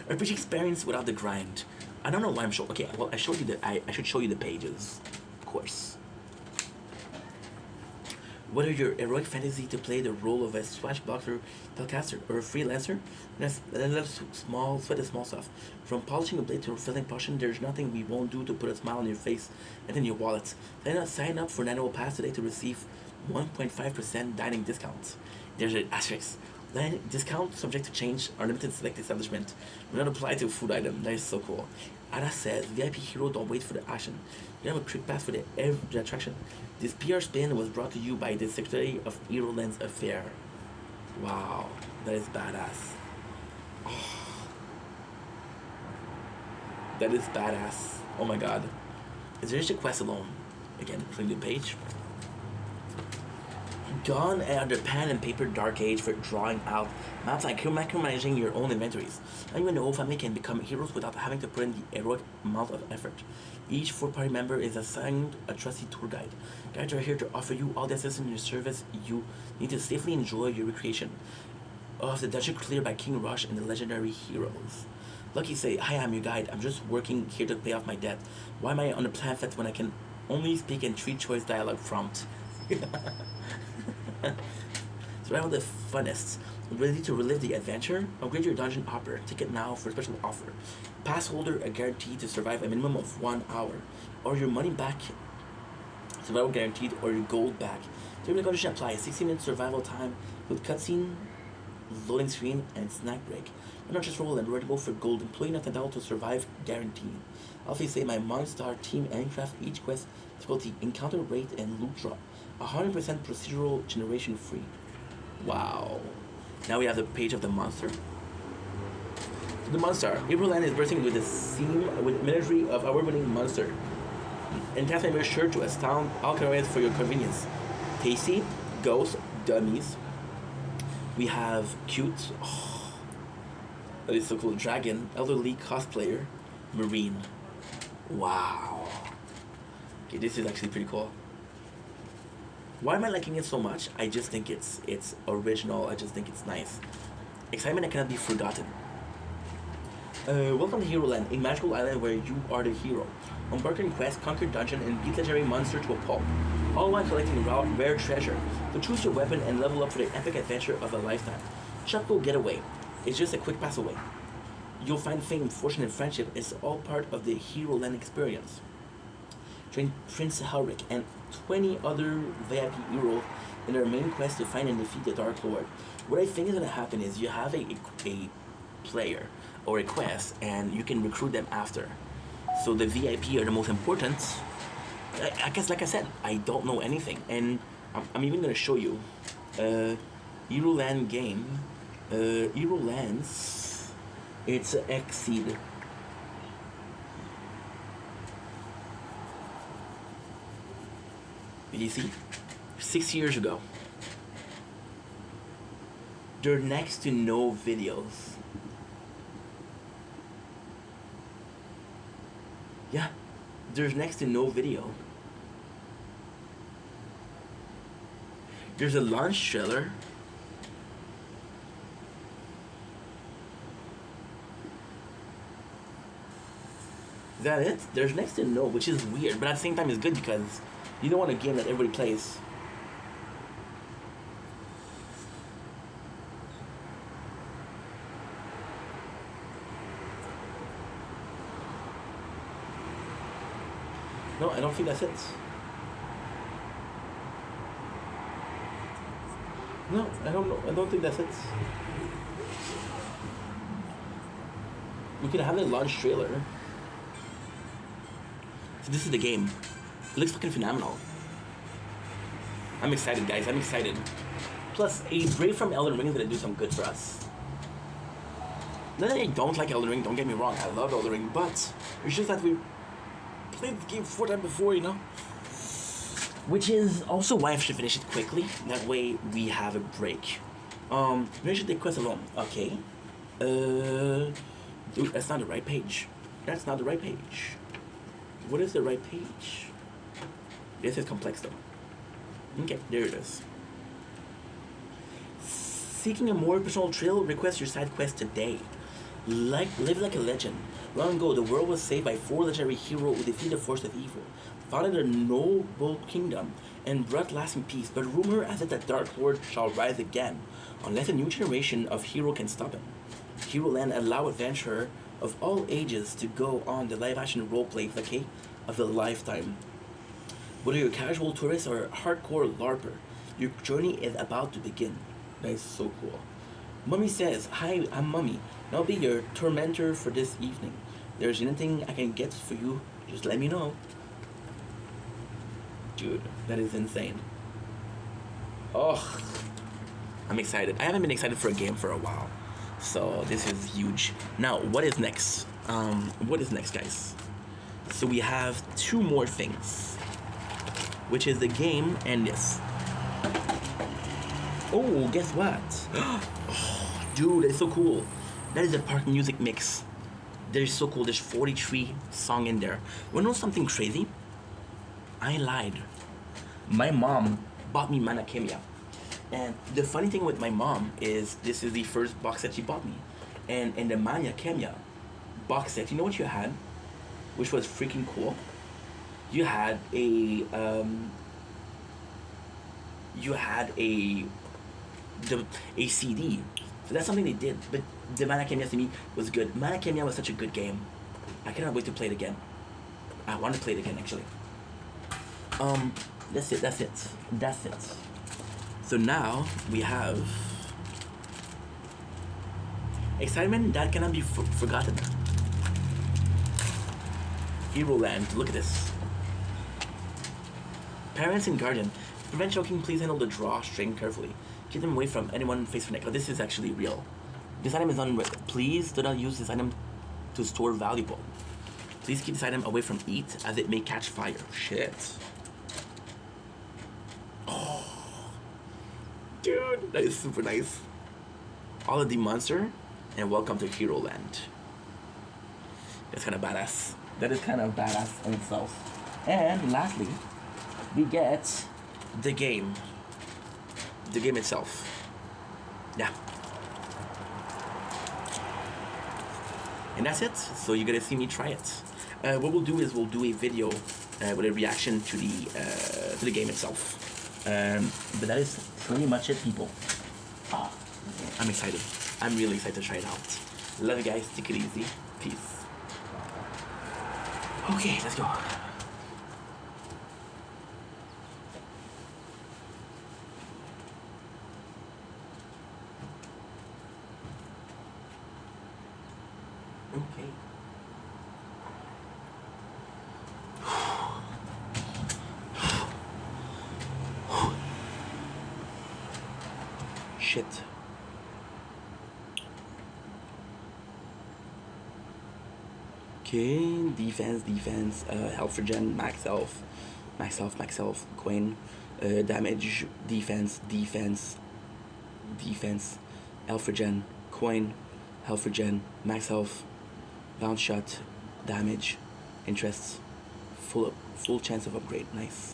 RPG experience without the grind. I don't know why I'm showing. Okay, well I showed you the. I should show you the pages, of course. Whether you're heroic fantasy to play the role of a swashbuckler spellcaster or a freelancer, let's sweat the small stuff. From polishing a blade to filling potion, there's nothing we won't do to put a smile on your face and in your wallet. Sign up for an annual pass today to receive 1.5% dining discounts. There's an asterisk. Dining discount subject to change are limited to select establishment. Do not apply to a food item. That is so cool. Ada says, VIP hero, don't wait for the action. You have a quick pass for the attraction. This PR spin was brought to you by the Secretary of Heroland's Affair. Wow, that is badass. Oh, that is badass. Oh my god. Is there just a quest alone? Again, clicking the page. Gone are the pen and paper dark age for drawing out maps like micromanaging your own inventories. Now you and the whole family can become heroes without having to put in the heroic amount of effort. Each 4-party member is assigned a trusty tour guide. Guides are here to offer you all the assistance in your service you need to safely enjoy your recreation of the dungeon cleared by King Rush and the legendary heroes. Lucky say, hi, I'm your guide. I'm just working here to pay off my debt. Why am I on the planet when I can only speak in 3-choice dialogue prompt? Survival the funnest. Ready to relive the adventure? Upgrade your dungeon hopper. Ticket now for a special offer. Pass holder a guarantee to survive a minimum of 1 hour, or your money back. Survival guaranteed, or your gold back. Terms and conditions apply. 60-minute survival time with cutscene, loading screen, and snack break. Not just roll and ready for gold. Employee not entitled to survive guarantee. Also say my Monster Team Aircraft each quest difficulty encounter rate and loot drop. 100% procedural generation free. Wow. Now we have the page of the monster. So the monster. Heroland is bursting with the seam with military of award-winning monster. And cast members sure to astound all categories for your convenience. Tasty, ghost, dummies. We have cute. Oh, that is so cool. Dragon, elderly cosplayer, marine. Wow. Okay, this is actually pretty cool. Why am I liking it so much? I just think it's original. I just think it's nice. Excitement that cannot be forgotten. Welcome to Heroland, a magical island where you are the hero. Embark on quest, conquer dungeon, and beat legendary monster to a pulp. All while collecting rare treasure. So choose your weapon and level up for the epic adventure of a lifetime. Choco Getaway. It's just a quick pass away. You'll find fame, fortune, and friendship is all part of the Hero Land experience. Join Prince Helric and 20 other VIP heroes in their main quest to find and defeat the Dark Lord. What I think is gonna happen is you have a player or a quest, and you can recruit them after. So the VIP are the most important. I guess, like I said, I don't know anything, and I'm even gonna show you. Hero Land game. Hero Lands. It's Exceed. You see? 6 years ago. There are next to no videos. Yeah, there's next to no video. There's a launch trailer. Is that it? There's next to no, which is weird, but at the same time it's good because you don't want a game that everybody plays. No, I don't think that's it. No, I don't know. I don't think that's it. We could have a launch trailer. So this is the game. It looks fucking phenomenal. I'm excited, guys. I'm excited. Plus, a break from Elden Ring is gonna do some good for us. Not that I don't like Elden Ring, don't get me wrong. I love Elden Ring, but it's just that we played the game 4 times before, you know? Which is also why I should finish it quickly. That way we have a break. Finish the quest alone. Okay. Dude, that's not the right page. That's not the right page. What is the right page? This is complex though. Okay, there it is. Seeking a more personal thrill, request your side quest today. Live like a legend. Long ago, the world was saved by 4 legendary heroes who defeated the force of evil, founded a noble kingdom, and brought lasting peace. But rumor has it that Dark Lord shall rise again, unless a new generation of hero can stop him. Hero Land allow adventurer of all ages to go on the live-action roleplay vacay of a lifetime. Whether you're a casual tourist or a hardcore LARPer, your journey is about to begin. That is so cool. Mummy says, "Hi, I'm Mummy. I'll be your tormentor for this evening. There's anything I can get for you, just let me know." Dude, that is insane. Oh, I'm excited. I haven't been excited for a game for a while. So this is huge. Now, what is next? What is next, guys? So we have 2 more things, which is the game and this. Oh, guess what? Oh, dude, that's so cool. That is a park music mix. That is so cool. There's 43 songs in there. You wanna know something crazy? I lied. My mom bought me Mana Khemia. And the funny thing with my mom is this is the first box set she bought me. And in the Mana Khemia box set, you know what you had? Which was freaking cool? You had a CD. So that's something they did. But the Mana Khemia to me was good. Mana Khemia was such a good game. I cannot wait to play it again. I want to play it again, actually. That's it. So now we have excitement that cannot be forgotten. Hero Land, look at this. Parents and guardian, to prevent choking, please handle the drawstring carefully. Keep them away from anyone face for neck. Oh, this is actually real. This item is unwritten. Please do not use this item to store valuable. Please keep this item away from eat, as it may catch fire. Shit. Oh. Dude, that is super nice. All of the monster, and welcome to Hero Land. That's kind of badass. That is kind of badass in itself. And lastly, we get the game. The game itself. Yeah. And that's it. So you're gonna see me try it. What we'll do is we'll do a video with a reaction to the game itself. But that is pretty much it, people. I'm excited. I'm really excited to try it out. Love you guys. Take it easy. Peace. Okay, let's go. Okay. Shit. Okay, defense, health for gen, max health, Quinn, damage, defense, health for gen, coin, health for gen, max health, bounce shot, damage, interests, full chance of upgrade, nice.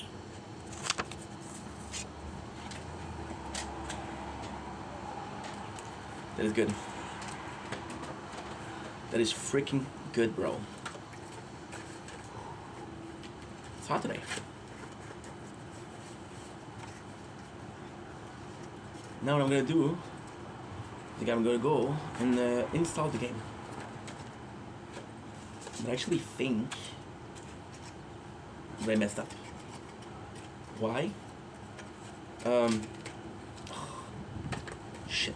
That is good. That is freaking good, bro. It's hot today. Now what I'm gonna do, I think I'm gonna go and install the game. But I actually think that I messed up. Why? Shit.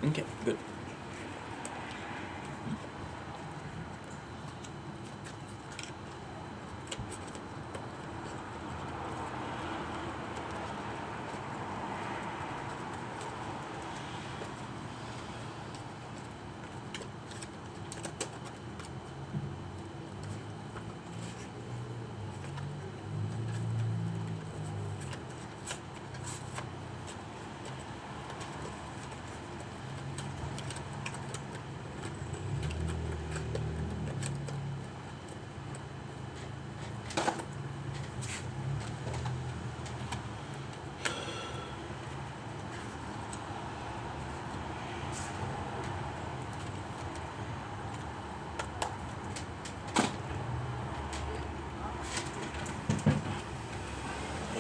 Okay, good.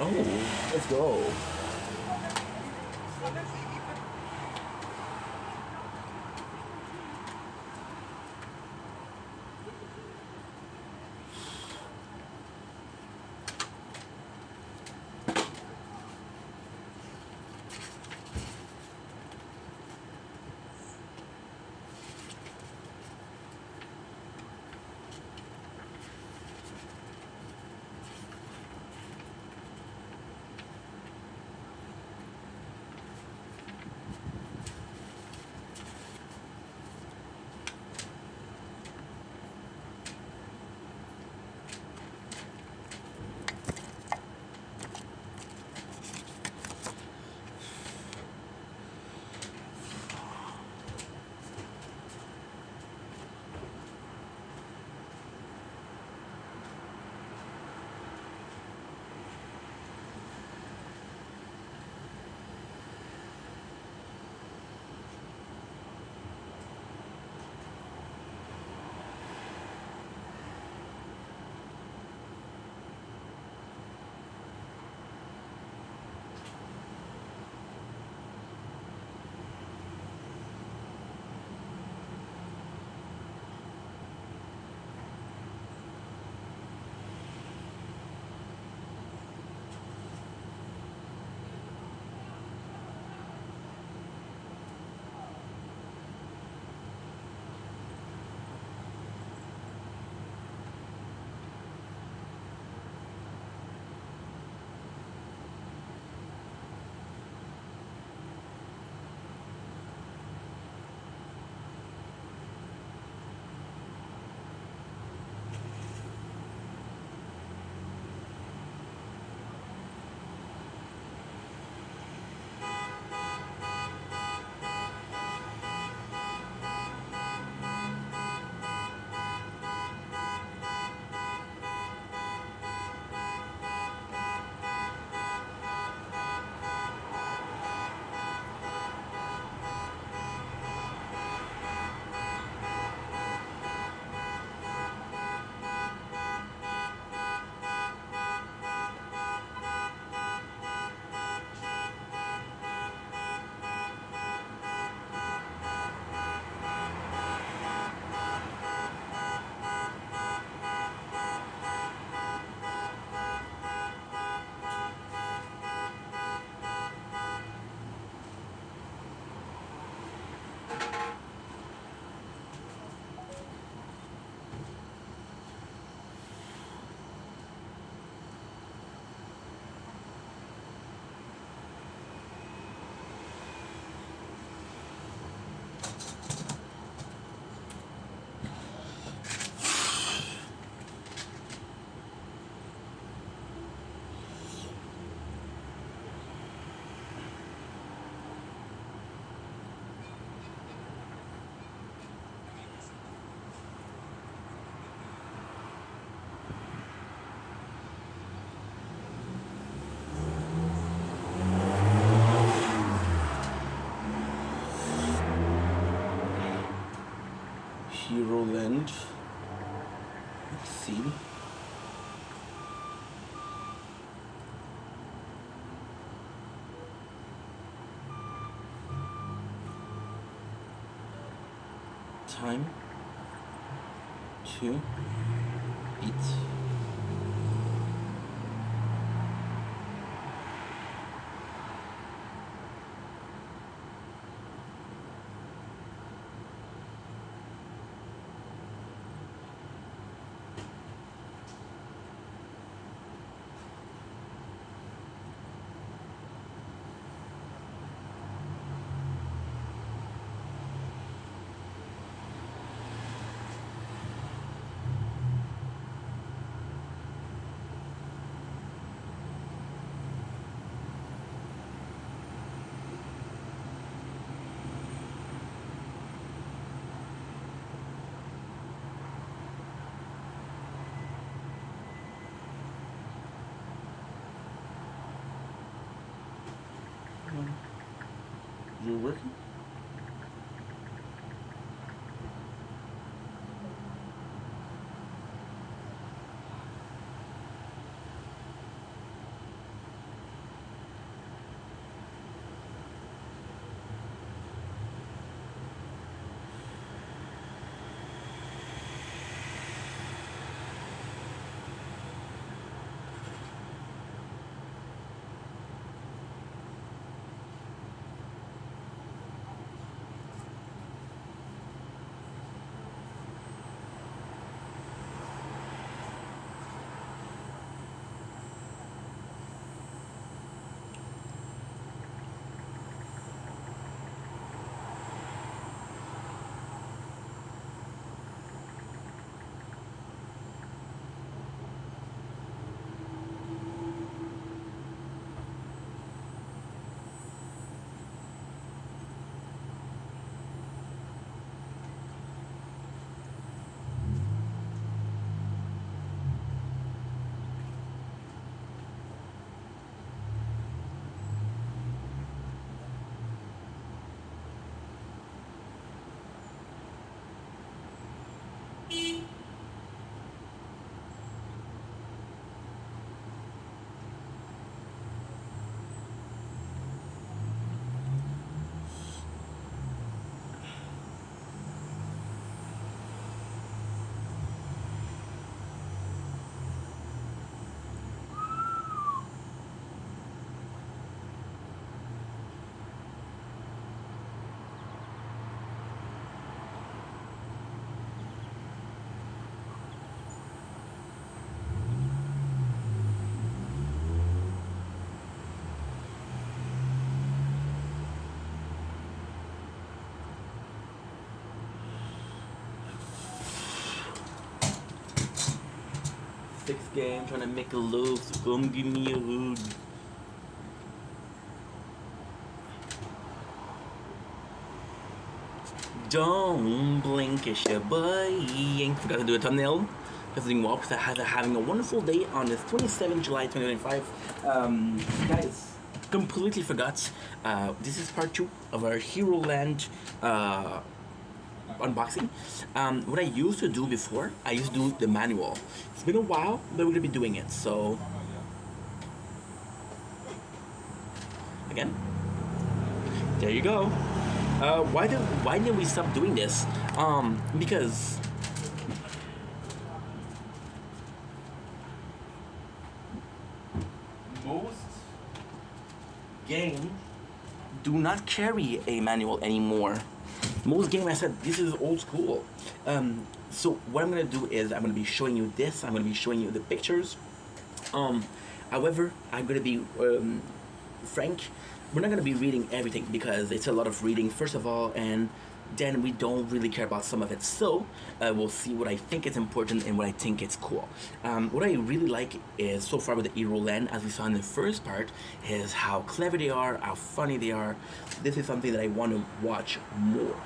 Oh, let's go. Hero Land. Let's see. Time to eat. You're working? Sixth game, trying to make a loaf, so come give me a hug. Don't blink, it's your boy. Forgot to do a thumbnail. Because having a wonderful day on this 27th July 2025. Guys, completely forgot. This is part 2 of our Hero Land unboxing. What I used to do before, I used to do the manual. It's been a while, but we're gonna be doing it. So again, there you go. Why did we stop doing this? Because most games do not carry a manual anymore. Most games, I said, this is old school. So what I'm gonna do is I'm gonna be showing you this. I'm gonna be showing you the pictures. However, I'm gonna be frank. We're not gonna be reading everything because it's a lot of reading, first of all, and then we don't really care about some of it. So we'll see what I think is important and what I think is cool. What I really like is, so far with the Hero Land, as we saw in the first part, is how clever they are, how funny they are. This is something that I want to watch more.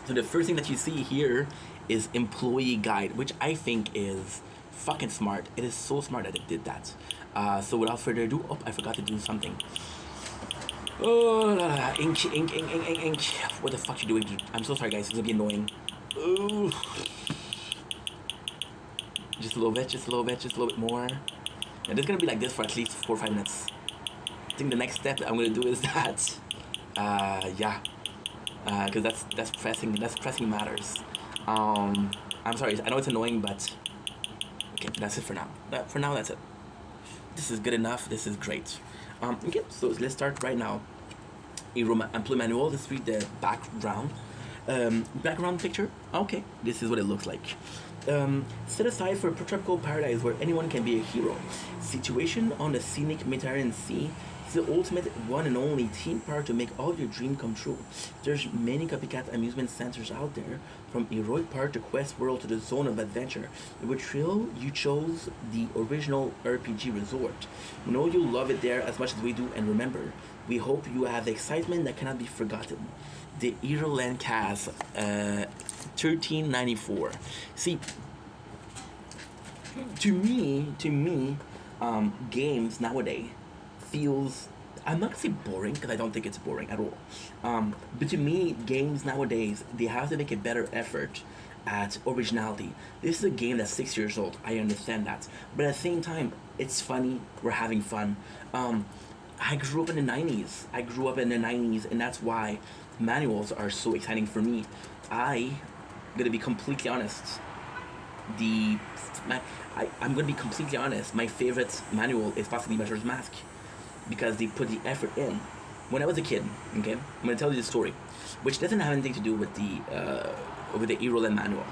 So the first thing that you see here is employee guide, which I think is fucking smart. It is so smart that it did that. So without further ado, oh, I forgot to do something. Oh, ink. What the fuck you doing, dude? I'm so sorry, guys. It's gonna be annoying. Ooh. Just a little bit, just a little bit, just a little bit more. And it's gonna be like this for at least 4 or 5 minutes. I think the next step I'm gonna do is that, yeah, because that's pressing. That's pressing matters. I'm sorry. I know it's annoying, but okay, that's it for now. For now, that's it. This is good enough. This is great. Okay, so let's start right now. Employee manual. Let's read the background. Background picture. Okay, this is what it looks like. Set aside for a tropical paradise where anyone can be a hero. Situation on the scenic Mediterranean Sea. It's the ultimate one and only theme park to make all your dreams come true. There's many copycat amusement centers out there, from Heroic Park to Quest World to the Zone of Adventure. With Thrill, you chose the original RPG resort. We know you love it there as much as we do, and remember, we hope you have excitement that cannot be forgotten. The Heroland Cast, 1394. See, to me, games nowadays feels, I'm not gonna say boring because I don't think it's boring at all. But to me, games nowadays, they have to make a better effort at originality. This is a game that's 6 years old. I understand that, but at the same time, it's funny. We're having fun. I grew up in the 90s. And that's why manuals are so exciting for me. Gonna be completely honest. I'm gonna be completely honest. My favorite manual is possibly Majora's Mask, because they put the effort in. When I was a kid, okay, I'm gonna tell you the story, which doesn't have anything to do with the Heroland manual,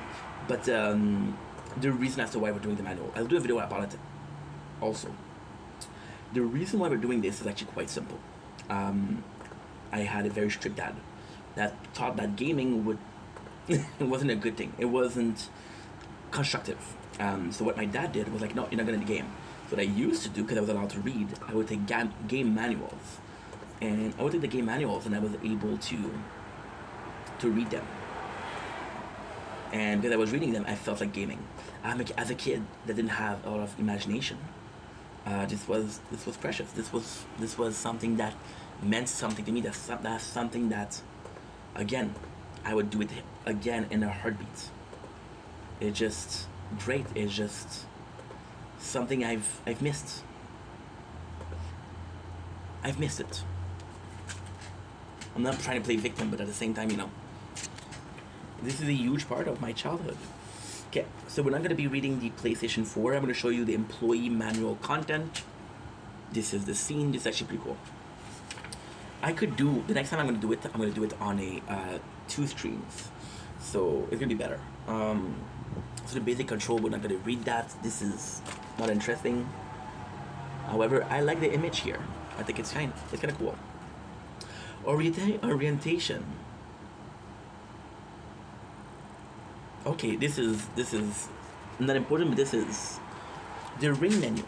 but the reason as to why we're doing the manual. I'll do a video about it. Also, the reason why we're doing this is actually quite simple. I had a very strict dad that thought that gaming would it wasn't a good thing. It wasn't constructive. So what my dad did was like, no, you're not gonna game. So what I used to do, because I was allowed to read, I would take game manuals, and I would take the game manuals, and I was able to read them. And because I was reading them, I felt like gaming. As a kid that didn't have a lot of imagination, this was precious. This was something that meant something to me. That's something that, again, I would do it again in a heartbeat. It's just great. It's just something I've missed. I've missed it. I'm not trying to play victim, but at the same time, this is a huge part of my childhood. Okay, so we're not going to be reading the PlayStation 4. I'm going to show you the employee manual content. This is the scene. This is actually pretty cool. The next time I'm going to do it on a 2 streams. So it's going to be better. So the basic control, we're not going to read that. This is not interesting. However, I like the image here. I think it's kind of cool. Orientation. Okay, this is not important, but this is the ring menu.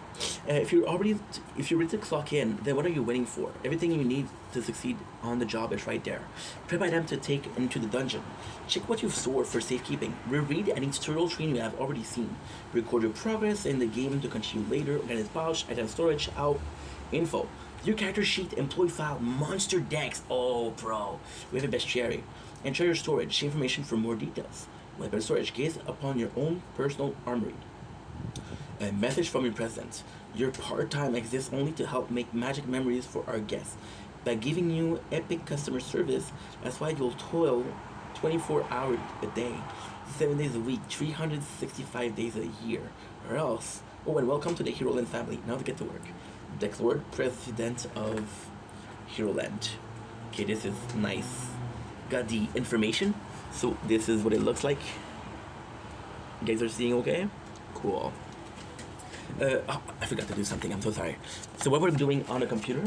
If you're ready to clock in, then what are you waiting for? Everything you need to succeed on the job is right there. Prep item to take into the dungeon. Check what you've stored for safekeeping. Reread any tutorial screen you have already seen. Record your progress in the game to continue later. Organize pouch, item storage, out, info. Your character sheet, employee file, monster decks. Oh, bro, we have a bestiary. Enter your storage information for more details. Weapon storage, gaze upon your own personal armory. A message from your president. Your part-time exists only to help make magic memories for our guests. By giving you epic customer service, that's why you'll toil 24 hours a day, 7 days a week, 365 days a year. Or else, and welcome to the Heroland family. Now to get to work. Dex Lord, president of Heroland. Okay, this is nice. Got the information. So this is what it looks like. You guys are seeing okay? Cool. I forgot to do something. I'm so sorry. So what we're doing on the computer,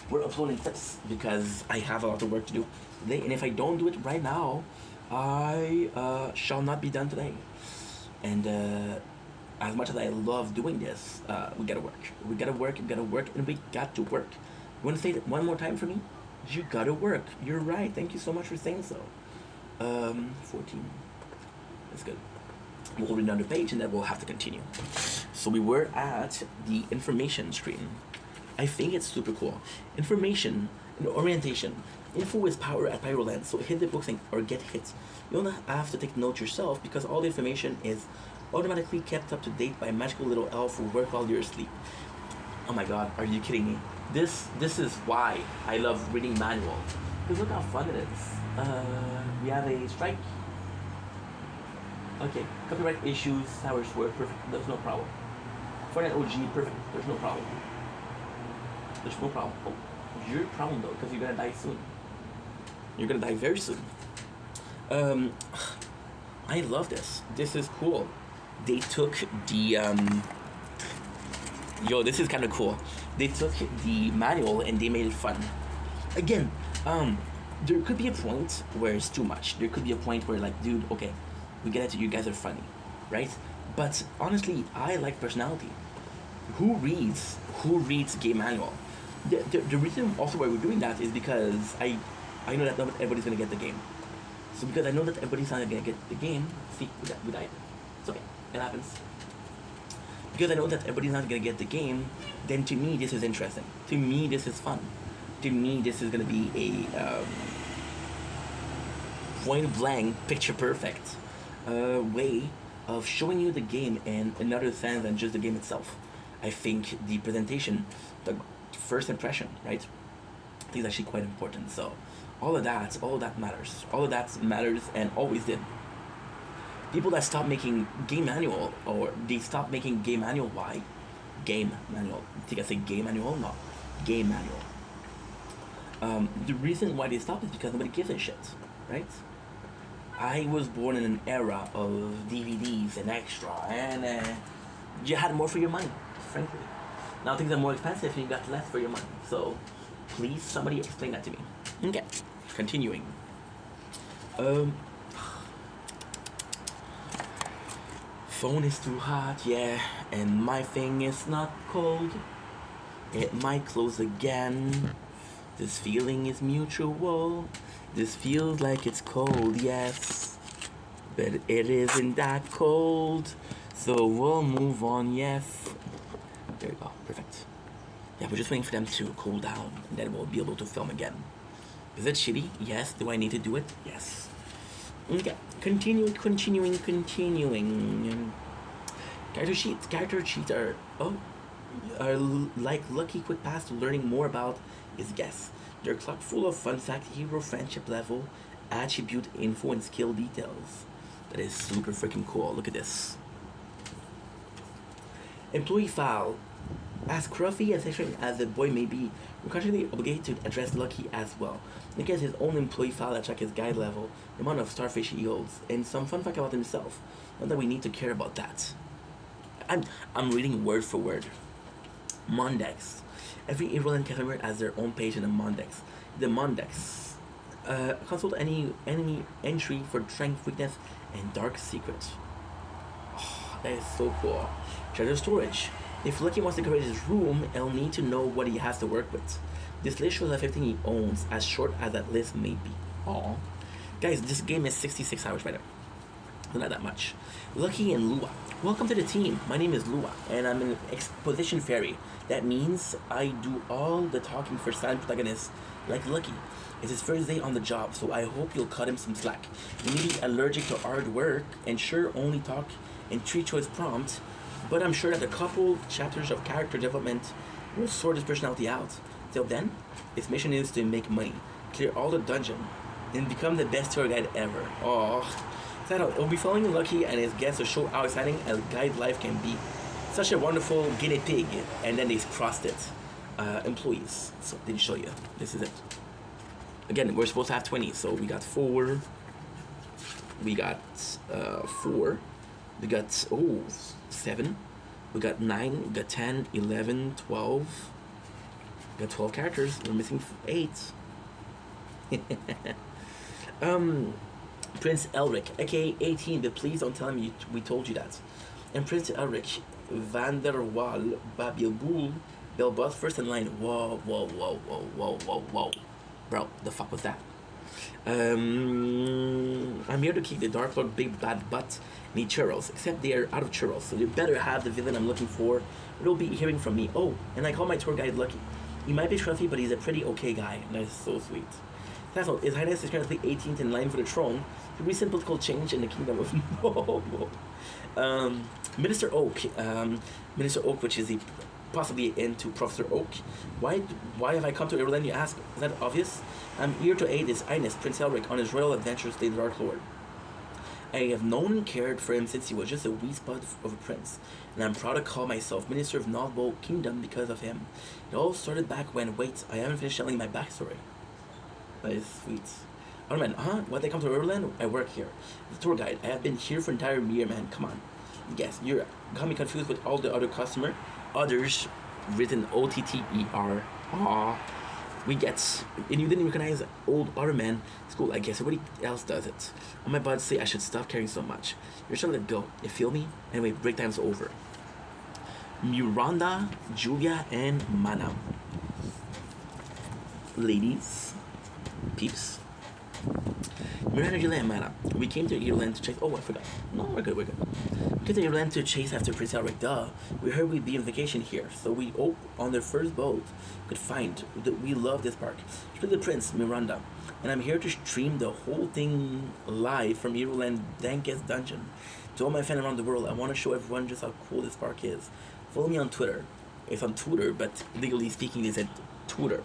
we're uploading clips because I have a lot of work to do today. And if I don't do it right now, I shall not be done today. And as much as I love doing this, we gotta work. We gotta work, and we got to work. You wanna say it one more time for me? You gotta work. You're right. Thank you so much for saying so. 14. That's good. We'll read down the page and then we'll have to continue. So we were at the information screen. I think it's super cool. Information and orientation. Info is power at Pyroland, so hit the books or get hit. You don't have to take notes yourself because all the information is automatically kept up to date by a magical little elf who work while you're asleep. Oh my god, are you kidding me? This is why I love reading manual. Because look how fun it is. We have a strike. Okay, copyright issues, towers work, perfect, there's no problem. Fortnite OG, perfect, there's no problem. There's no problem. Oh, your problem though, because you're gonna die soon. You're gonna die very soon. I love this. This is cool. They took the yo, this is kind of cool. They took the manual and they made it fun. Again, there could be a point where it's too much. There could be a point where like, dude, okay, we get it. You guys are funny, right? But honestly, I like personality. Who reads game manual? The reason also why we're doing that is because I know that not everybody's gonna get the game. So because I know that everybody's not gonna get the game, see, we died. It's okay, it happens. Because I know that everybody's not gonna get the game, then to me this is interesting. To me this is fun. To me this is gonna be a point blank, picture perfect way of showing you the game in another sense than just the game itself. I think the presentation, the first impression, right, is actually quite important. So all of that matters. All of that matters and always did. People that stop making game manual, or they stop making game manual, why? Game manual. I think I say game manual? No. Game manual. The reason why they stopped is because nobody gives a shit, right? I was born in an era of DVDs and extra, and you had more for your money, frankly. Now things are more expensive and you got less for your money. So, please, somebody explain that to me. Okay, continuing. Phone is too hot, yeah, and my thing is not cold. It might close again. This feeling is mutual. This feels like it's cold, yes, but it isn't that cold. So we'll move on, yes. There you go, perfect. Yeah, we're just waiting for them to cool down, and then we'll be able to film again. Is it shitty? Yes. Do I need to do it? Yes. Okay, continuing. Character sheets are like lucky quick paths to learning more about his guests. They're chock full of fun fact, hero, friendship level, attribute info, and skill details. That is super freaking cool. Look at this. Employee file. As scruffy and sexual as the boy may be, we're constantly obligated to address Lucky as well. Lucky has his own employee file that tracks his guide level, the amount of starfish he holds, and some fun fact about himself. Not that we need to care about that. I'm reading word for word. Mondex. Every Iroland customer has their own page in the Mondex. The Mondex. Consult any enemy entry for strength, weakness, and dark secrets. Oh, that is so cool. Treasure storage. If Lucky wants to create his room, he'll need to know what he has to work with. This list shows everything he owns, as short as that list may be. Aww. Guys, this game is 66 hours right now. Not that much. Lucky and Lua. Welcome to the team. My name is Lua, and I'm an exposition fairy. That means I do all the talking for silent protagonists like Lucky. It's his first day on the job, so I hope you'll cut him some slack. He may be allergic to hard work, and sure only talk in 3-choice prompts, but I'm sure that a couple chapters of character development will sort his personality out. Till then, his mission is to make money, clear all the dungeon, and become the best tour guide ever. Oh, he'll be following Lucky and his guests to show how exciting a guide life can be. Such a wonderful guinea pig, and then they crossed it. Employees, so they show you. This is it. Again, we're supposed to have 20, so we got 4. We got 4. We got 7. We got 9. We got 10, 11, 12. We got 12 characters. We're missing 8. Prince Elric, aka 18, but please don't tell him we told you that. And Prince Elric, Vanderwall, Babilbul, Belboth, first in line. Whoa. Bro, the fuck was that? I'm here to kick the Dark Lord big bad butt need churros, except they are out of churros, so you better have the villain I'm looking for. You'll be hearing from me. Oh, and I call my tour guide Lucky. He might be scruffy, but he's a pretty okay guy. That is so sweet. That's all. His Highness is currently 18th in line for the throne. The recent political change in the kingdom of Minister Oak. Minister Oak, which is the possibly into Professor Oak. Why have I come to Ireland, you ask? Is that obvious? I'm here to aid His Highness Prince Elric on his royal adventures to the Dark Lord. I have known and cared for him since he was just a wee spot of a prince, and I'm proud to call myself Minister of Nodbo Kingdom because of him. It all started back when, wait, I haven't finished telling my backstory. That is sweet. Oh man, Why did I come to Ireland? I work here. As a tour guide. I have been here for an entire year, man. Come on. Yes, you're got me confused with all the other customer. Others, written O-T-T-E-R. Aw. We get, and you didn't recognize old other man. It's cool, I guess. Everybody else does it. On my buds say I should stop caring so much. You're trying to let go. You feel me? Anyway, break time's over. Miranda, Julia, and Mana. Ladies, peeps. Miranda, Julia, and Mana. We came to Ireland to chase. Oh, I forgot. No, we're good. We came to Ireland to chase after Prince Elric. Duh. We heard we'd be on vacation here, so we hope on the first boat could find that we love this park. She's the Prince, Miranda, and I'm here to stream the whole thing live from Ireland Dankest Dungeon. To all my fans around the world, I want to show everyone just how cool this park is. Follow me on Twitter. It's on Twitter, but legally speaking, it's at Twitter.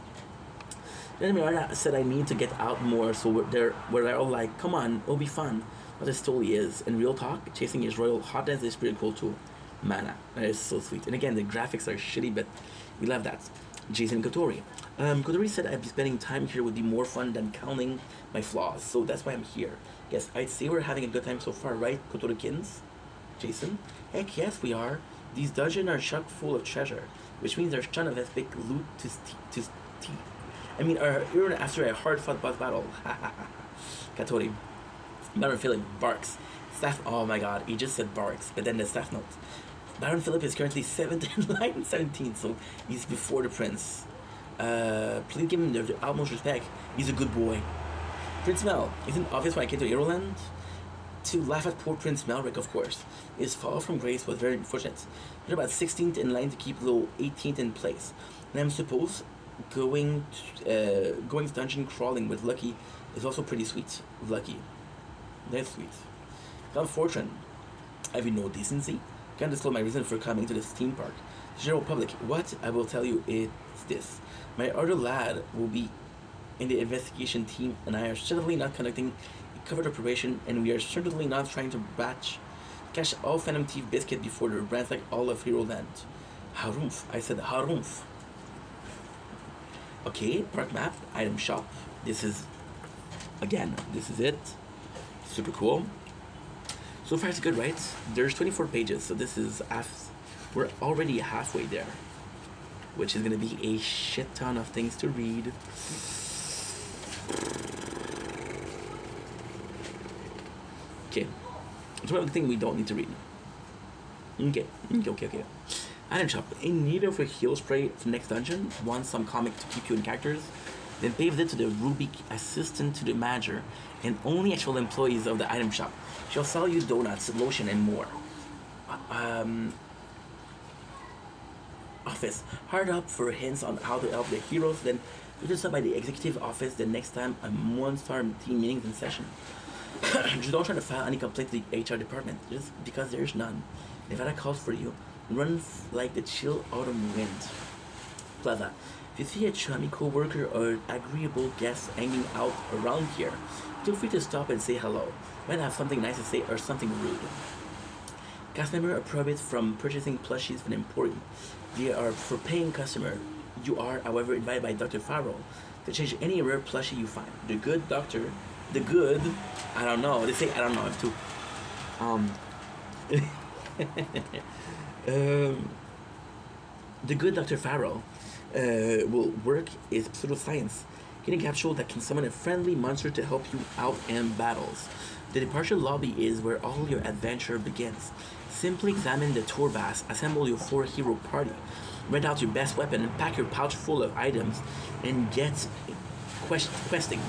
Then Miranda said I need to get out more, so we're all like, come on, it'll be fun. But this totally is. In real talk, chasing his royal hotness is pretty cool too. Mana. That is so sweet. And again, the graphics are shitty, but we love that. Jason Kotori. Kotori said I'd be spending time here would be more fun than counting my flaws, so that's why I'm here. Yes, I'd say we're having a good time so far, right, Kotorikins? Jason? Heck yes, we are. These dungeons are chock full of treasure, which means there's a ton of epic loot to I mean, even after a hard-fought boss battle. Katori. Baron Philip barks. Staff. Oh my god, he just said barks, but then the staff note. Baron Philip is currently 7th in line, 17th, so he's before the prince. Please give him the utmost respect. He's a good boy. Prince Mel. Isn't it obvious why I came to Ireland? To laugh at poor Prince Melric, of course. His fall from grace was very unfortunate. He's about 16th in line to keep low, 18th in place. And I'm supposed going dungeon crawling with Lucky is also pretty sweet. Lucky. That's sweet. Without fortune, I have no decency. Can't disclose my reason for coming to this theme park. The general public, what I will tell you is this. My other lad will be in the investigation team, and I are certainly not conducting a covert operation, and we are certainly not trying to catch all Phantom Thief biscuit before the ransack all of Hero Land. Harumph. I said Harumph. Okay, park map, item shop. This is it. Super cool. So far it's good, right? There's 24 pages, so this is we're already halfway there, which is gonna be a shit ton of things to read. Okay, so one thing we don't need to read. Okay. Item shop. In need of a heal spray for next dungeon? Want some comic to keep you in characters? Then pave it to the Rubik assistant to the manager, and only actual employees of the item shop. She'll sell you donuts, lotion, and more. Office. Hard up for hints on how to help the heroes, then do this up by the executive office the next time a one-star team meeting's in session. Just don't try to file any complaint to the HR department, just because there's none. If that calls for you, run like the chill autumn wind. Plaza. If you see a chummy co-worker or agreeable guest hanging out around here, feel free to stop and say hello. Might have something nice to say or something rude. Cast member appropriate from purchasing plushies for an employee. They are for paying customer. You are, however, invited by Dr. Farrell to change any rare plushie you find. The good, I don't know. They say I don't know too. The good Dr. Farrell will work is pseudoscience. Getting a capsule that can summon a friendly monster to help you out in battles. The departure lobby is where all your adventure begins. Simply examine the tour bus, assemble your 4-hero party, rent out your best weapon, and pack your pouch full of items, and get questing.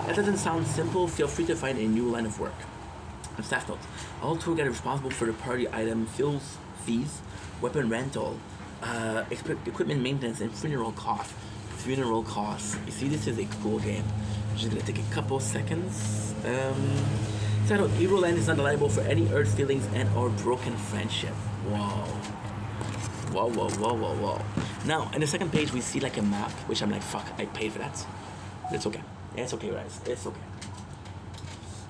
That doesn't sound simple. Feel free to find a new line of work. Staff note. All tour guides are responsible for the party item fees, weapon rental, equipment maintenance, and funeral costs. You see, this is a cool game. Just gonna take a couple seconds. Title: Hero Land is not liable for any hurt feelings and or broken friendship. Whoa. Whoa, whoa, whoa, whoa, whoa. Now, in the second page, we see like a map, which I'm like, fuck, I paid for that. But it's okay. It's okay, guys. It's okay.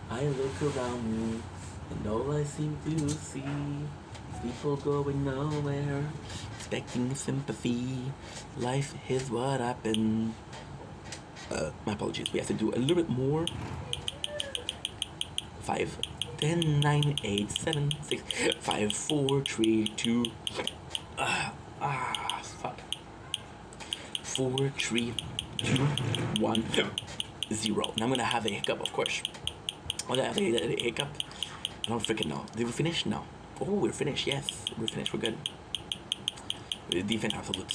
I look around me, and all I seem to see is people going nowhere, expecting sympathy. Life is what happened. My apologies. We have to do a little bit more. 5, 10, 9, 8, 7, 6, 5, 4, 3, 2. Fuck. 4, 3, 2, 1, 0. Now I'm gonna have a hiccup, of course. Oh, I have a hiccup. I don't freaking know. Did we finish? No. Oh, we're finished. Yes, we're finished. We're good. The defense absolute.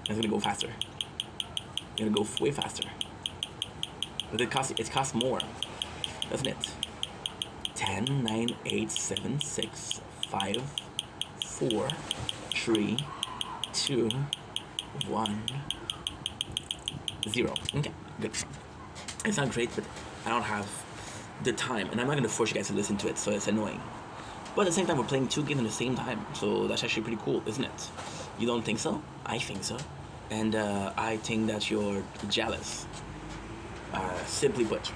It's gonna go faster. It's gonna go way faster. But it costs more, doesn't it? 10, 9, 8, 7, 6, 5, 4, 3, 2, 1, 0. Okay, good. It sounds great, but I don't have the time, and I'm not gonna force you guys to listen to it, so it's annoying. But at the same time, we're playing 2 games at the same time, so that's actually pretty cool, isn't it? You don't think so? I think so. And I think that you're jealous. Simply put.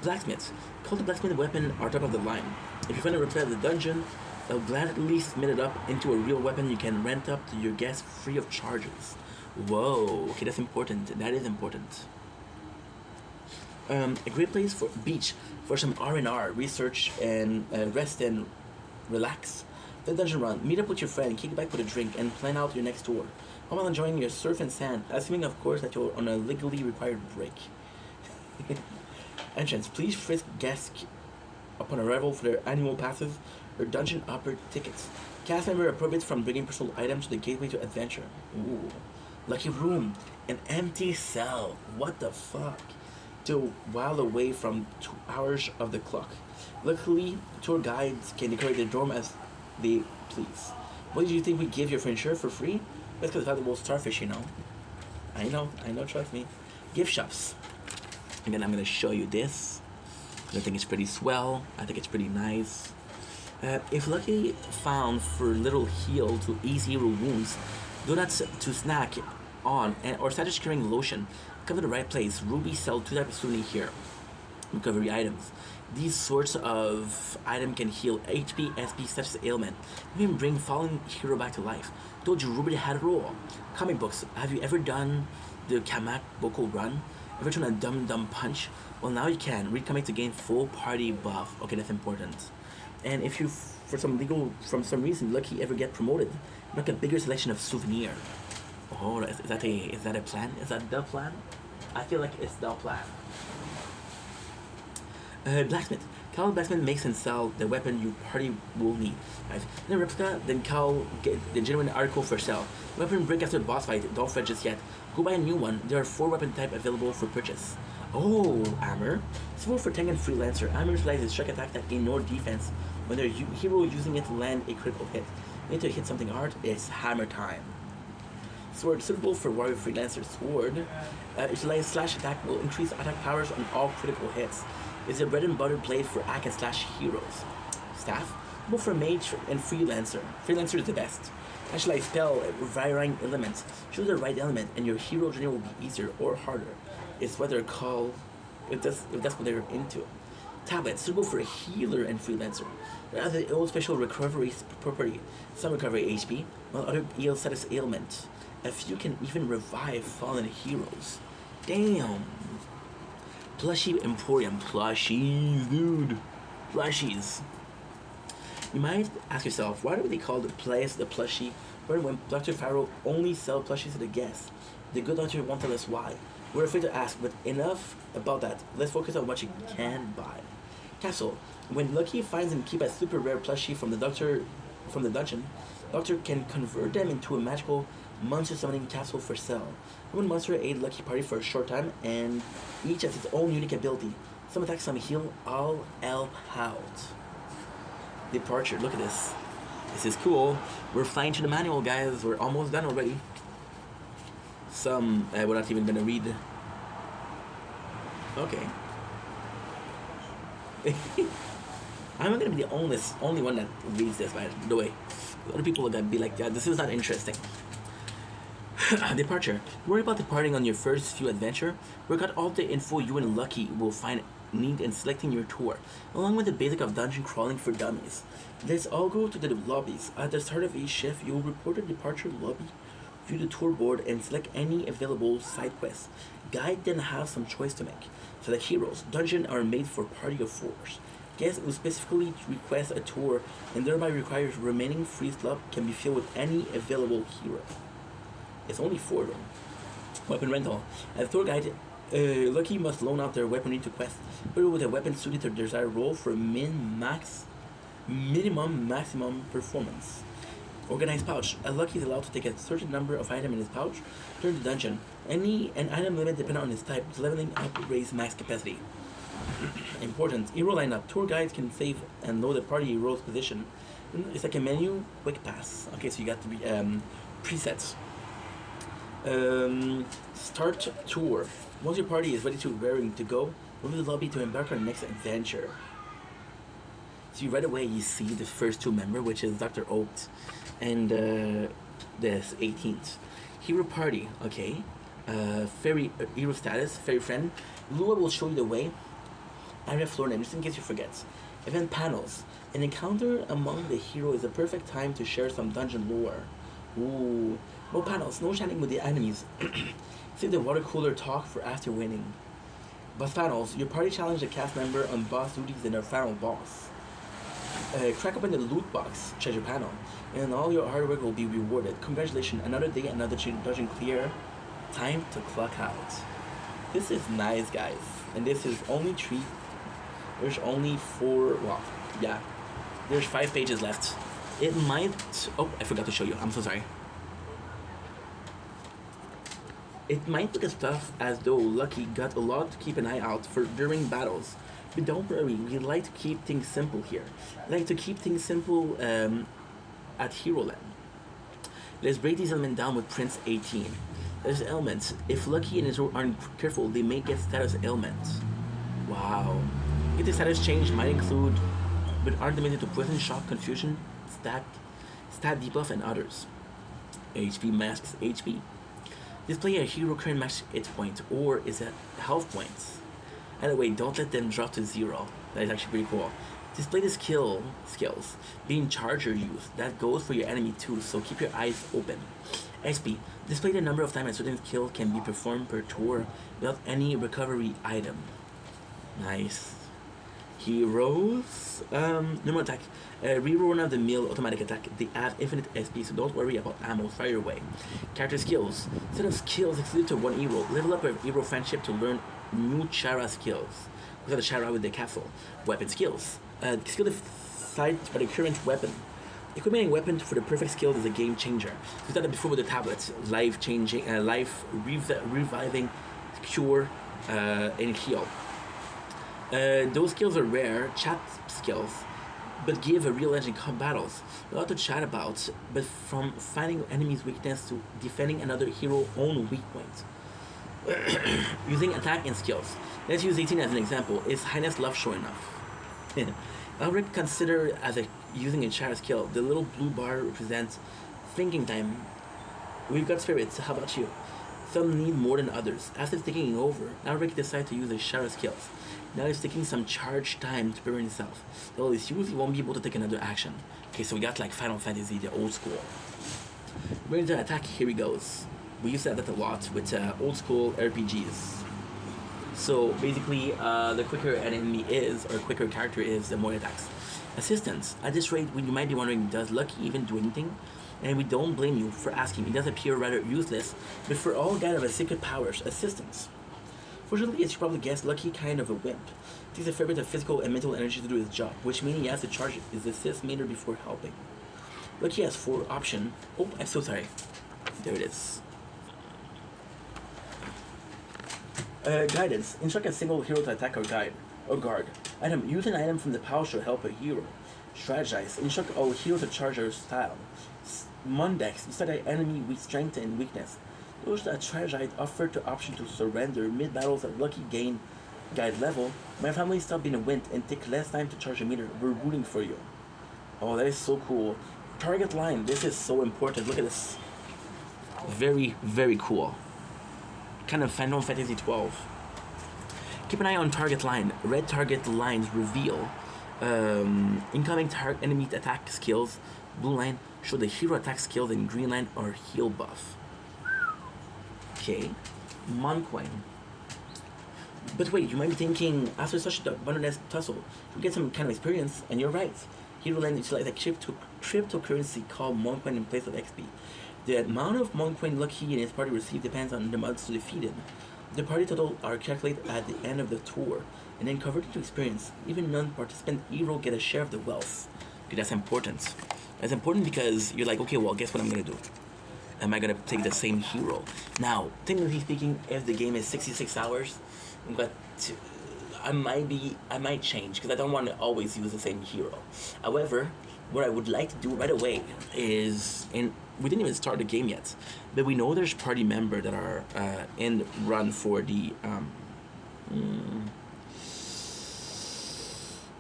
Blacksmiths. Call the blacksmith weapon are top of the line. If you find a replica of the dungeon, they'll gladly smith it up into a real weapon you can rent up to your guests free of charges. Whoa, okay, that's important. That is important. A great place for beach for some R&R, research and rest and relax. The dungeon run. Meet up with your friend, kick back with a drink, and plan out your next tour. All while enjoying your surf and sand, assuming of course that you're on a legally required break. Entrance. Please frisk guests upon arrival for their annual passes or dungeon hopper tickets. Cast member appropriate from bringing personal items to the gateway to adventure. Ooh. Lucky room. An empty cell. What the fuck? To while away from 2 hours of the clock. Luckily, tour guides can decorate their dorm as they please. What did you think we give your furniture for free? That's because valuable starfish, you know. I know, trust me. Gift shops. And then I'm gonna show you this. I think it's pretty swell. I think it's pretty nice. If lucky found for little heal to ease hero wounds, donuts to snack on, or status curing lotion, come to the right place. Ruby sell 2 types of souvenir here. Recovery items. These sorts of items can heal HP, SP, such as ailment. Even bring fallen hero back to life. Told you Ruby had a role. Comic books. Have you ever done the Kamak Boko run? Ever tried a Dum Dum Punch? Well, now you can. Read comics to gain full party buff. Okay, that's important. And if you, for some reason, lucky ever get promoted, make a bigger selection of souvenir. Oh, is that a plan? Is that the plan? I feel like it's the plan. Blacksmith. Cal Blacksmith makes and sell the weapon your party will need. Right? In a replica, then Cal get the genuine article for sale. Weapon break after the boss fight, don't fret just yet. Go buy a new one. There are 4 weapon types available for purchase. Oh, Hammer. Suitable for tank and freelancer. Hammer utilizes a strike attack that ignore defense when their hero using it to land a critical hit. You need to hit something hard, it's hammer time. Sword, suitable for warrior freelancer. Sword, utilize slash attack will increase attack powers on all critical hits. It's a bread and butter blade for hack and slash heroes. Staff, suitable for mage and freelancer. Freelancer is the best. Actually, spell varying elements. Choose the right element, and your hero journey will be easier or harder. It's what they're called, if that's what they're into. Tablet, suitable for a healer and freelancer. They have the old special recovery property. Some recovery HP, while other heal status ailment. A few can even revive fallen heroes. Damn. Plushie Emporium. Plushies, dude. Plushies. You might ask yourself, why do they call the place the plushie when Dr. Pharaoh only sell plushies to the guests? The good doctor won't tell us why. We're afraid to ask, but enough about that. Let's focus on what you can buy. Capsule. When Lucky finds and keeps a super rare plushie from the dungeon, Doctor can convert them into a magical monster summoning capsule for sale. One monster aid Lucky Party for a short time, and each has its own unique ability. Some attack, some heal, all help out. Departure. Look at this. This is cool. We're flying to the manual, guys. We're almost done already. Some we're not even gonna read. Okay. I'm not gonna be the only one that reads this, by the way. Other people are gonna be like, yeah, this is not interesting. Departure. Worry about departing on your first few adventure. Work out all the info you and Lucky will find need in selecting your tour, along with the basic of dungeon crawling for dummies. Let's all go to the lobbies. At the start of each shift, you will report a departure lobby, view the tour board, and select any available side quests. Guide then have some choice to make. Select heroes. Dungeons are made for party of fours. Guests who specifically request a tour and thereby requires remaining free slot can be filled with any available hero. It's only 4 though. Weapon rental. As tour guide, Lucky must loan out their weaponry to quest, but with a weapon suited to their desired role for maximum performance. Organized pouch. A Lucky is allowed to take a certain number of items in his pouch during the dungeon. An item limit depending on his type. Leveling up raise max capacity. Important. Hero lineup. Tour guides can save and load a party hero's position. It's like a menu. Quick pass. Okay, so you got to be presets. Start tour. Once your party is ready to raring to go, move to the lobby to embark on the next adventure. So right away you see the first 2 members, which is Dr. Oat and the 18th. Hero party, okay. Fairy hero status, fairy friend. Lua will show you the way. Area floor name, just in case you forget. Event panels. An encounter among the hero is a perfect time to share some dungeon lore. Ooh. No panels, no chatting with the enemies. Save the water cooler talk for after winning. Boss panels. Your party challenge a cast member on boss duties in their final boss. Crack open the loot box treasure panel, and all your hard work will be rewarded. Congratulations, another day, another dungeon clear. Time to clock out. This is nice, guys. And this is only 3. There's only 4. Well, yeah. There's 5 pages left. It might. Oh, I forgot to show you. I'm so sorry. It might look as tough as though Lucky got a lot to keep an eye out for during battles. But don't worry, we like to keep things simple here. We like to keep things simple at Hero Land. Let's break these elements down with Prince 18. There's elements. If Lucky and his aren't careful, they may get status ailments. Wow. If the status change might include, but aren't limited to poison, shock, confusion, stat debuff, and others. HP masks HP. Display a hero current max hit point or is it health points. Either way, don't let them drop to 0. That is actually pretty cool. Display the skills. Being charger use. That goes for your enemy too, so keep your eyes open. XP. Display the number of times a certain skill can be performed per tour without any recovery item. Nice. Heroes. Normal attack. Reroll one of the mill automatic attack. They have infinite SP, so don't worry about ammo. Fire away. Character skills. Set of skills exclusive to one hero. Level up a hero friendship to learn new Chara skills. Look at the Chara with the castle. Weapon skills. Skill decided by the current weapon. Equipping a weapon for the perfect skill is a game changer. We did that before with the tablets. Life changing, reviving, cure, and heal. Those skills are rare, chat skills, but give a real edge in battles. A lot to chat about, but from finding enemies' weakness to defending another hero's own weak point. Using attack and skills. Let's use 18 as an example. Is Highness Love show enough? Alright, consider as using a chat skill. The little blue bar represents thinking time. We've got spirits, how about you? Some need more than others. After taking over, Alric decides to use his shadow skills. Now he's taking some charge time to prepare himself. Though he's usually won't be able to take another action. Okay, so we got like Final Fantasy, the old school. Ready to attack, here he goes. We used to have that a lot with old school RPGs. So basically, the quicker an enemy is, or quicker a character is, the more attacks. Assistance. At this rate, you might be wondering, does Lucky even do anything? And we don't blame you for asking. It does appear rather useless, but for all guide of his secret powers, assistance. Fortunately, as you probably guessed, Lucky kind of a wimp. It takes a fair bit of physical and mental energy to do his job, which means he has to charge his assist meter before helping. Lucky has 4 options. Oh, I'm so sorry. There it is. Guidance. Instruct a single hero to attack or guard. Item. Use an item from the pouch to help a hero. Strategize. Instruct all heroes to charge their style. Mondex. Decide an enemy with strength and weakness. Notice that Tragite offered the option to surrender mid battles at lucky gain guide level. My family stopped being a wint and take less time to charge a meter. We're rooting for you. Oh, that is so cool. Target line. This is so important. Look at this. Very, very cool. Kind of Final Fantasy 12. Keep an eye on target line. Red target lines reveal incoming enemy attack skills. Blue line show the hero attack skills, and green line are heal buff. Okay. Moncoin. But wait, you might be thinking, after such a abundant tussle, you get some kind of experience, and you're right. Hero Land utilizes a cryptocurrency called Moncoin in place of XP. The amount of Moncoin Lucky and his party receive depends on the months defeated. The party total are calculated at the end of the tour, and then converted to experience. Even non-participant hero get a share of the wealth. Okay, that's important. That's important because you're like, okay, well, guess what I'm gonna do? Am I gonna take the same hero? Now, technically speaking, if the game is 66 hours, but I might change because I don't want to always use the same hero. However, what I would like to do right away is, and we didn't even start the game yet, but we know there's party members that are in run for the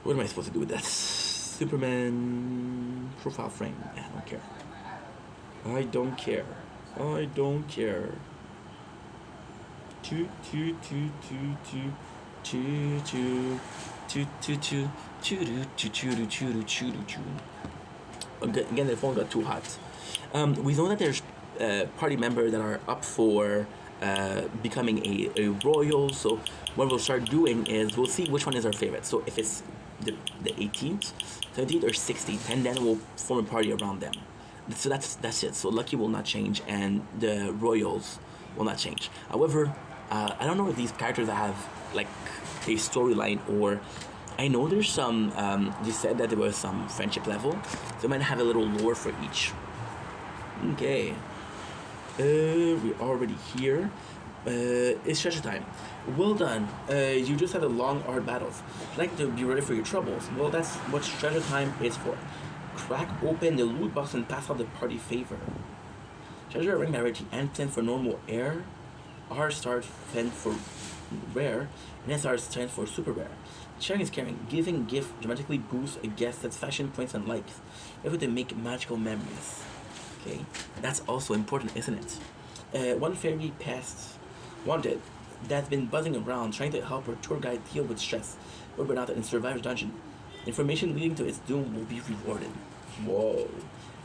what am I supposed to do with that? Superman profile frame. I don't care. I don't care. I don't care. Choo choo choo choo choo choo choo choo choo choo choo choo choo choo choo choo. Again, the phone got too hot. We know that there's party members that are up for becoming a royal. So what we'll start doing is we'll see which one is our favorite. So if it's the 18th, 17th, or 16th, and then we'll form a party around them. So that's it. So Lucky will not change, and the royals will not change. However, I don't know if these characters have like a storyline, or I know there's some. They said that there was some friendship level, so they might have a little lore for each. Okay, we're already here. It's treasure time. Well done. You just had a long, hard battle. Like to be ready for your troubles. Well, that's what treasure time is for. Crack open the loot box and pass out the party favor. Treasure ring rarity and pen for normal air. R star pen for rare, and SR stands for super rare. Sharing is caring. Giving gift dramatically boosts a guest satisfaction points and likes. Able to make magical memories. Okay, that's also important, isn't it? One fairy pest wanted that's been buzzing around trying to help her tour guide deal with stress or burnout and survive the dungeon. Information leading to its doom will be rewarded. Whoa.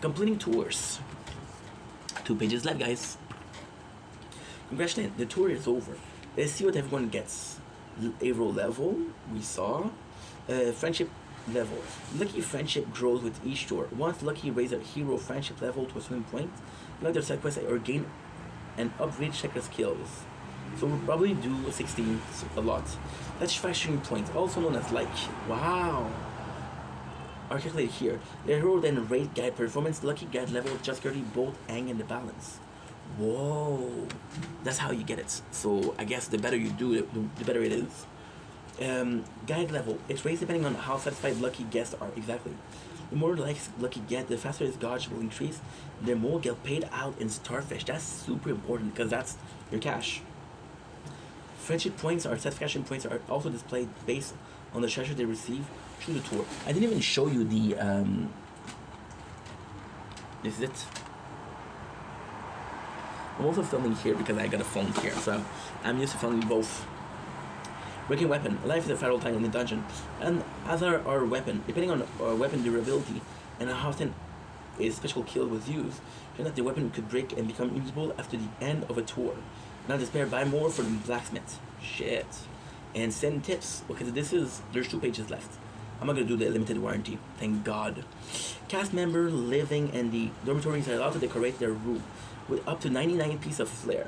Completing tours. 2 pages left, guys. Congratulations, the tour is over. Let's see what everyone gets. Hero level, we saw. Friendship level. Lucky friendship grows with each tour. Once Lucky raises a hero friendship level to a certain point, you like their side quest or gain and upgrade checker skills. So we'll probably do 16 a lot. Satisfaction points, also known as like. Wow. Are calculated here. The hero then rate guide performance, lucky guide level, just security, both hang in the balance. Whoa. That's how you get it. So I guess the better you do it, the better it is. Guide level. It's raised depending on how satisfied lucky guests are. Exactly. The more likes lucky get, the faster his gauge will increase. The more get paid out in starfish. That's super important because that's your cash. Friendship points or satisfaction points are also displayed based on the treasure they receive through the tour. I didn't even show you the this is it. I'm also filming here because I got a phone here, so I'm used to filming both. Breaking weapon. Life is a fatal time in the dungeon, and as our weapon, depending on our weapon durability and how often a special kill was used, shows that the weapon could break and become usable after the end of a tour. Not despair, buy more for the blacksmith. Shit. And send tips. Okay, so there's 2 pages left. I'm not gonna do the limited warranty, thank God. Cast member living in the dormitories are allowed to decorate their room with up to 99 pieces of flair,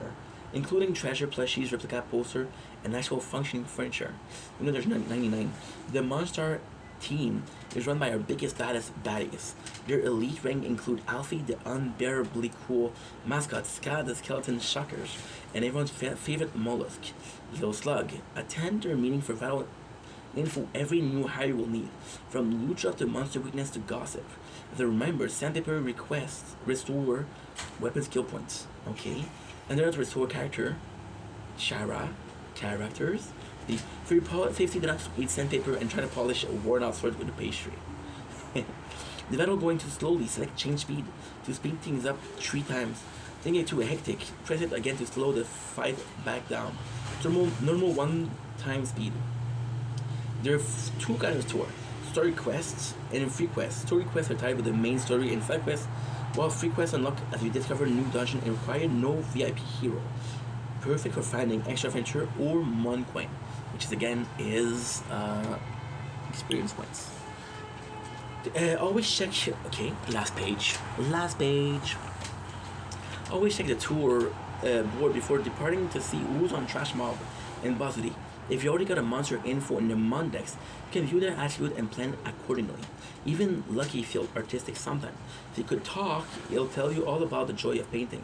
including treasure, plushies, replica poster, and actual functioning furniture. You know there's 99. The Monster team is run by our biggest, baddest baddies. Their elite rank include Alfie, the unbearably cool mascot, Ska, the skeleton shockers, and everyone's favorite mollusk, Little Slug. Attend their meeting for vital info every new hire will need, from lucha to monster weakness to gossip. As a reminder, sandpaper requests restore weapon skill points. Okay, And then to restore character, Shara, characters. The for your safety, do not eat sandpaper and try to polish a worn-out sword with a pastry. The battle going too slowly. Select change speed to speed things up 3 times. Then get too hectic. Press it again to slow the fight back down. Normal 1 time speed. There are 2 kinds of tour: story quests and free quests. Story quests are tied with the main story and side quests, while free quests unlock as you discover a new dungeon and require no VIP hero. Perfect for finding extra adventure or Mon Coin, which is again is experience points. Always check. Okay, last page. Always check the tour board before departing to see who's on Trash Mob and Buzzity. If you already got a monster info in the Mondex, you can view their attribute and plan accordingly. Even Lucky feels artistic sometimes. If you could talk, it'll tell you all about the joy of painting.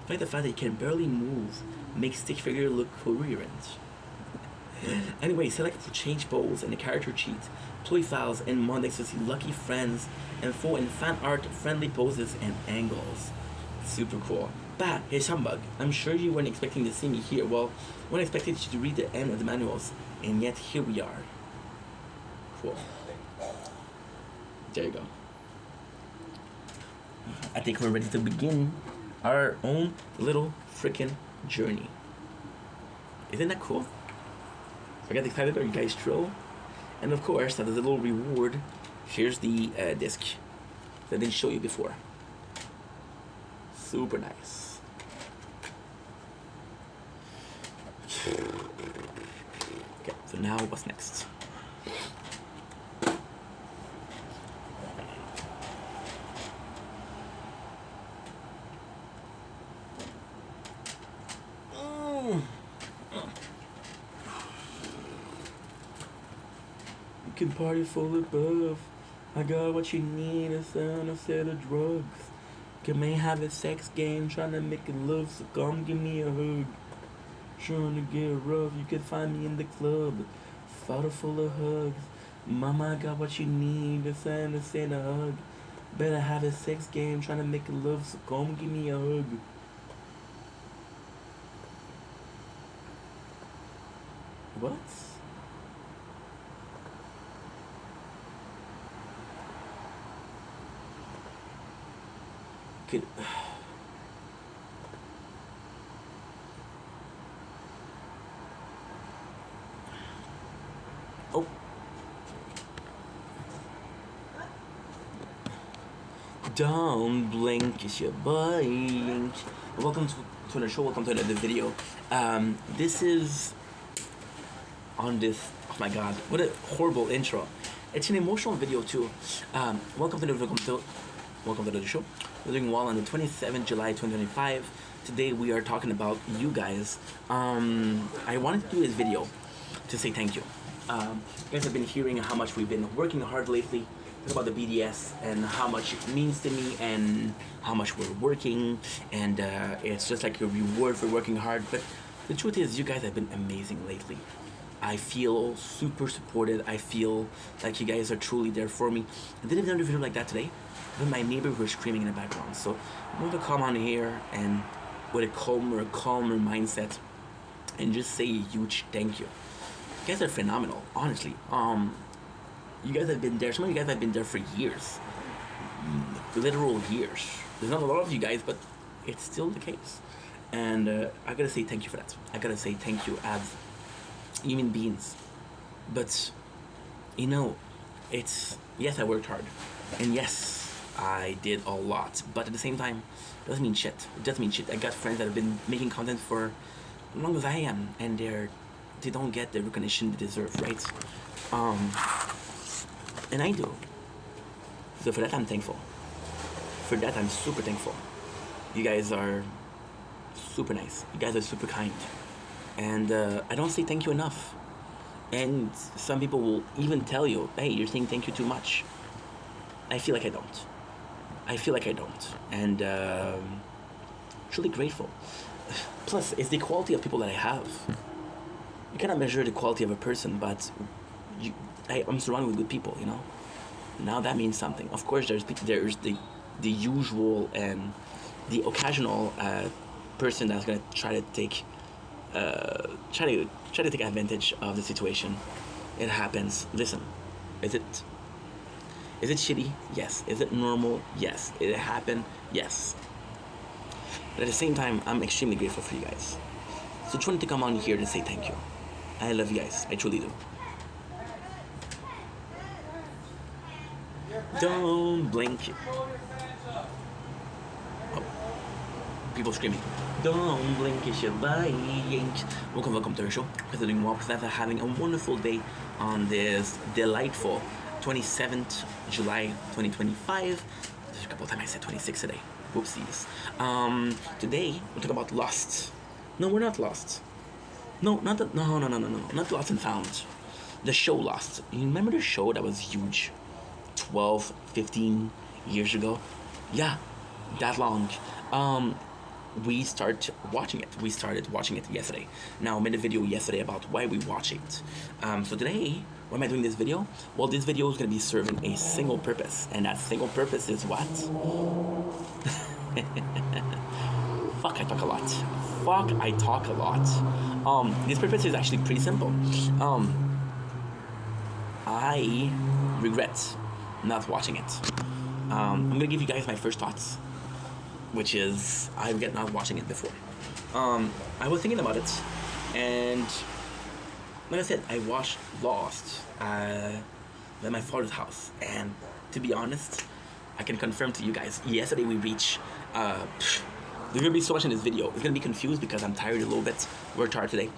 Like the fact that you can barely move makes stick figure look coherent. Anyway, select to change pose and the character sheet, toy files, and Mondex to see Lucky friends, info, and fan art, friendly poses, and angles. Super cool. Bah, hey Humbug, I'm sure you weren't expecting to see me here. Well, when I expected you to read the end of the manuals, and yet here we are. Cool. There you go. I think we're ready to begin our own little freaking journey. Isn't that cool? I got excited. Are you guys thrilled? And of course, as a little reward, here's the disc that I didn't show you before. Super nice. Okay, so now what's next? You can party full above. I got what you need, a sound, a set of drugs. You may have a sex game, trying to make it love, so come give me a hug. Trying to get rough, you can find me in the club, bottle full of hugs. Mama, I got what you need, a sound, a set of hug. Better have a sex game, trying to make it love, so come give me a hug. What? Could oh. Don't blink, it's your blink. Welcome to the show, welcome to another video. This is on this, oh my god, what a horrible intro. It's an emotional video too. Welcome to the show. We're doing well on the 27th July 2025. Today we are talking about you guys. I wanted to do this video to say thank you. You guys have been hearing how much we've been working hard lately. Talk about the BDS and how much it means to me and how much we're working, and it's just like a reward for working hard. But the truth is, you guys have been amazing lately. I feel super supported. I feel like you guys are truly there for me. I did another video like that today, but my neighbors were screaming in the background. So I'm going to come on here and with a calmer mindset and just say a huge thank you. You guys are phenomenal, honestly. You guys have been there. Some of you guys have been there for years, literal years. There's not a lot of you guys, but it's still the case. And I gotta say thank you for that. I gotta say thank you as human beings. But you know, it's yes, I worked hard, and yes, I did a lot. But at the same time, it doesn't mean shit. It doesn't mean shit. I got friends that have been making content for as long as I am, and they don't get the recognition they deserve, right? And I do. So for that, I'm thankful. For that, I'm super thankful. You guys are super nice. You guys are super kind. And I don't say thank you enough. And some people will even tell you, hey, you're saying thank you too much. I feel like I don't. And truly grateful. Plus, it's the quality of people that I have. You cannot measure the quality of a person, but I'm surrounded with good people, you know. Now that means something. Of course, there's the usual and the occasional person that's gonna try to take take advantage of the situation. It happens. Listen, is it shitty? Yes. Is it normal? Yes. Did it happen? Yes. But at the same time, I'm extremely grateful for you guys. So just wanted to come on here to say thank you. I love you guys. I truly do. Don't blink. Oh, people screaming. Don't blink, it's your light. Welcome to the show. Because I'm doing well, because I'm having a wonderful day on this delightful 27th July 2025. There's a couple of times I said 26 today. Whoopsies. Today we're talking about Lost. No, we're not Lost. No, not the, no, not Lost and Found. The show Lost. You remember the show that was huge 12, 15 years ago? Yeah, that long. We started watching it. We started watching it yesterday. Now, I made a video yesterday about why we watch it. So today, why am I doing this video? Well, this video is going to be serving a single purpose. And that single purpose is what? Fuck, I talk a lot. This purpose is actually pretty simple. I regret not watching it. I'm going to give you guys my first thoughts, which is I regret not watching it before. I was thinking about it, and like I said, I watched Lost at my father's house, and to be honest, I can confirm to you guys, yesterday we reached, there's gonna be so much in this video. It's gonna be confused because I'm tired a little bit. We're tired today.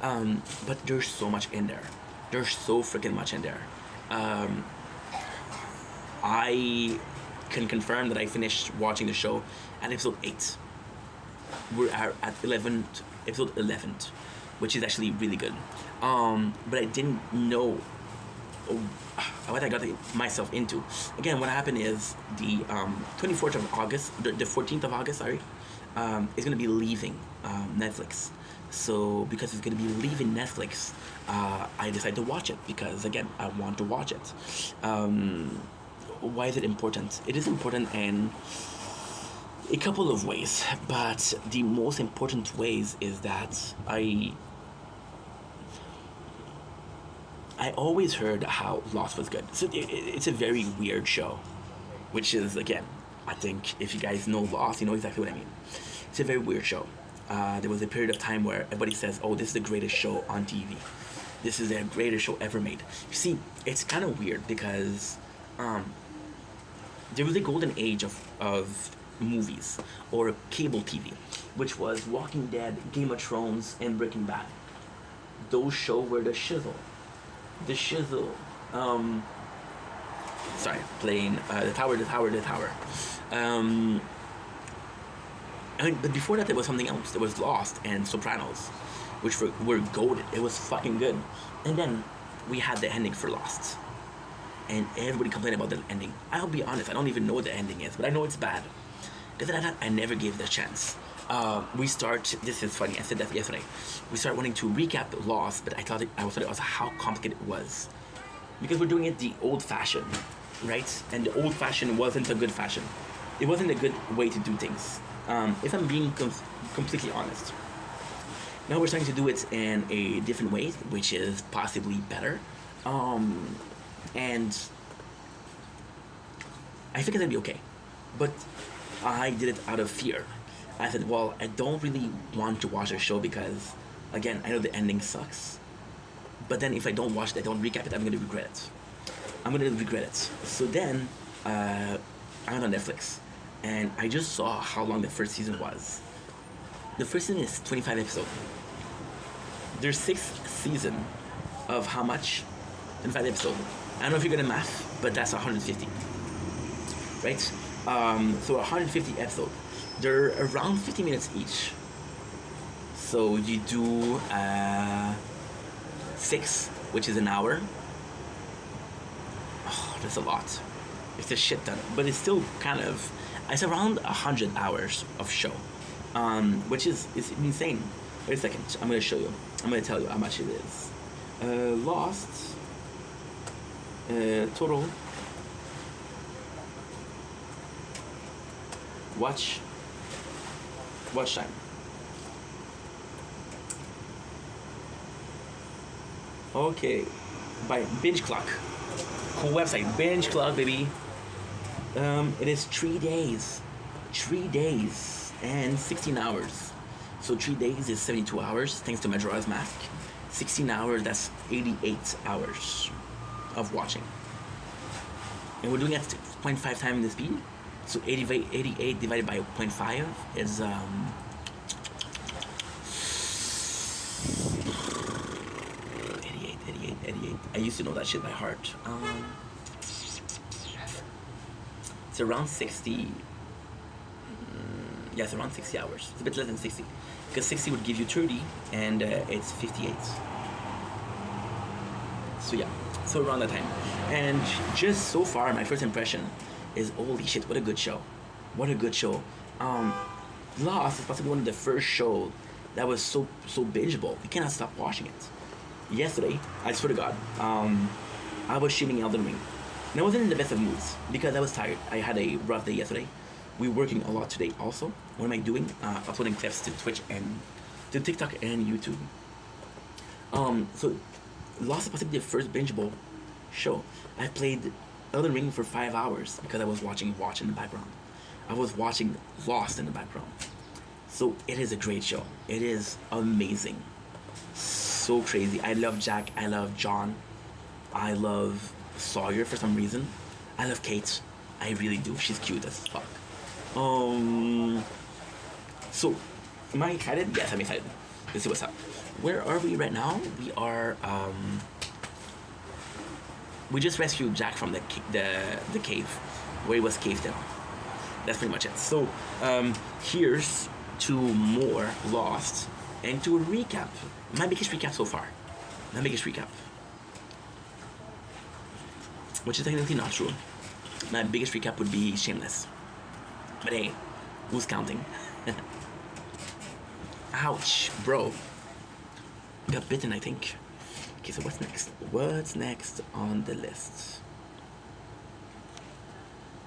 But there's so much in there. There's so freaking much in there. I can confirm that I finished watching the show at episode 8. We're at episode 11, which is actually really good. But I didn't know what I got myself into. Again, what happened is the 24th of August, the 14th of August, sorry, is going to be leaving Netflix. So because it's going to be leaving Netflix, I decided to watch it because, again, I want to watch it. Why is it important? It is important in a couple of ways, but the most important ways is that I always heard how Lost was good. So it's a very weird show, which is, again, I think if you guys know Lost, you know exactly what I mean. It's a very weird show. There was a period of time where everybody says, oh, this is the greatest show on TV. This is the greatest show ever made. You see, it's kind of weird because there was a golden age of movies or cable TV, which was Walking Dead, Game of Thrones, and Breaking Bad. Those shows were the shizzle. Playing the tower. But before that, there was something else. There was Lost and Sopranos, which were goated. It was fucking good. And then we had the ending for Lost. And everybody complained about the ending. I'll be honest, I don't even know what the ending is, but I know it's bad. Because I never gave it a chance. This is funny, I said that yesterday. We started wanting to recap Lost, but I thought it was how complicated it was. Because we're doing it the old-fashioned, right? And the old-fashioned wasn't a good fashion. It wasn't a good way to do things. If I'm being completely honest. Now we're starting to do it in a different way, which is possibly better. And I think it'll be okay. But I did it out of fear. I said, well, I don't really want to watch a show because, again, I know the ending sucks. But then if I don't watch it, I don't recap it, I'm going to regret it. So then, I went on Netflix. And I just saw how long the first season was. The first season is 25 episodes. There's 6th season of how much? 25 episodes. I don't know if you're good at math, but that's 150. Right? So 150 episodes. They're around 50 minutes each. So you do 6, which is an hour. Oh, that's a lot. It's a shit ton. But it's still it's around 100 hours of show. Which is insane. Wait a second, I'm going to show you. I'm going to tell you how much it is. Lost. Total. Watch time. Okay, by Binge Clock. Cool website, Binge Clock, baby. It is 3 days. 3 days and 16 hours. So 3 days is 72 hours, thanks to Majora's Mask. 16 hours, that's 88 hours of watching. And we're doing it at 0.5 times the speed. So 88 divided by 0.5 is 88. I used to know that shit by heart. It's around 60. Yeah, it's around 60 hours. It's a bit less than 60. Because 60 would give you 30, and it's 58. So yeah, so around that time. And just so far, my first impression is, holy shit, what a good show. What a good show. Lost is possibly one of the first shows that was so bingeable. You cannot stop watching it. Yesterday, I swear to God, I was streaming Elden Ring. And I wasn't in the best of moods because I was tired. I had a rough day yesterday. We're working a lot today also. What am I doing? Uploading clips to Twitch and to TikTok and YouTube. So Lost is possibly the first bingeable show. I played Elden Ring for 5 hours because I was watching Watch in the background. I was watching Lost in the background. So it is a great show. It is amazing. So crazy. I love Jack. I love John. I love Sawyer for some reason. I love Kate. I really do. She's cute as fuck. So, am I excited? Yes, I'm excited. Let's see what's up. Where are we right now? We are, we just rescued Jack from the cave, where he was caved in. That's pretty much it. So, here's to more Lost, and to a recap. My biggest recap so far. My biggest recap. Which is technically not true. My biggest recap would be Shameless. But hey, who's counting? Ouch, bro. Got bitten, I think. Okay, so what's next? What's next on the list?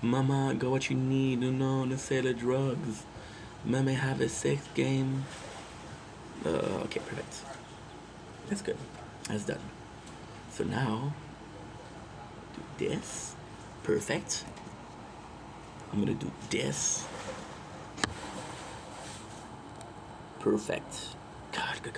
Mama, got what you need to know to sell the drugs. Mama have a sex game. Okay, perfect. That's good. That's done. So now, do this. Perfect. I'm gonna do this. Perfect. God, good.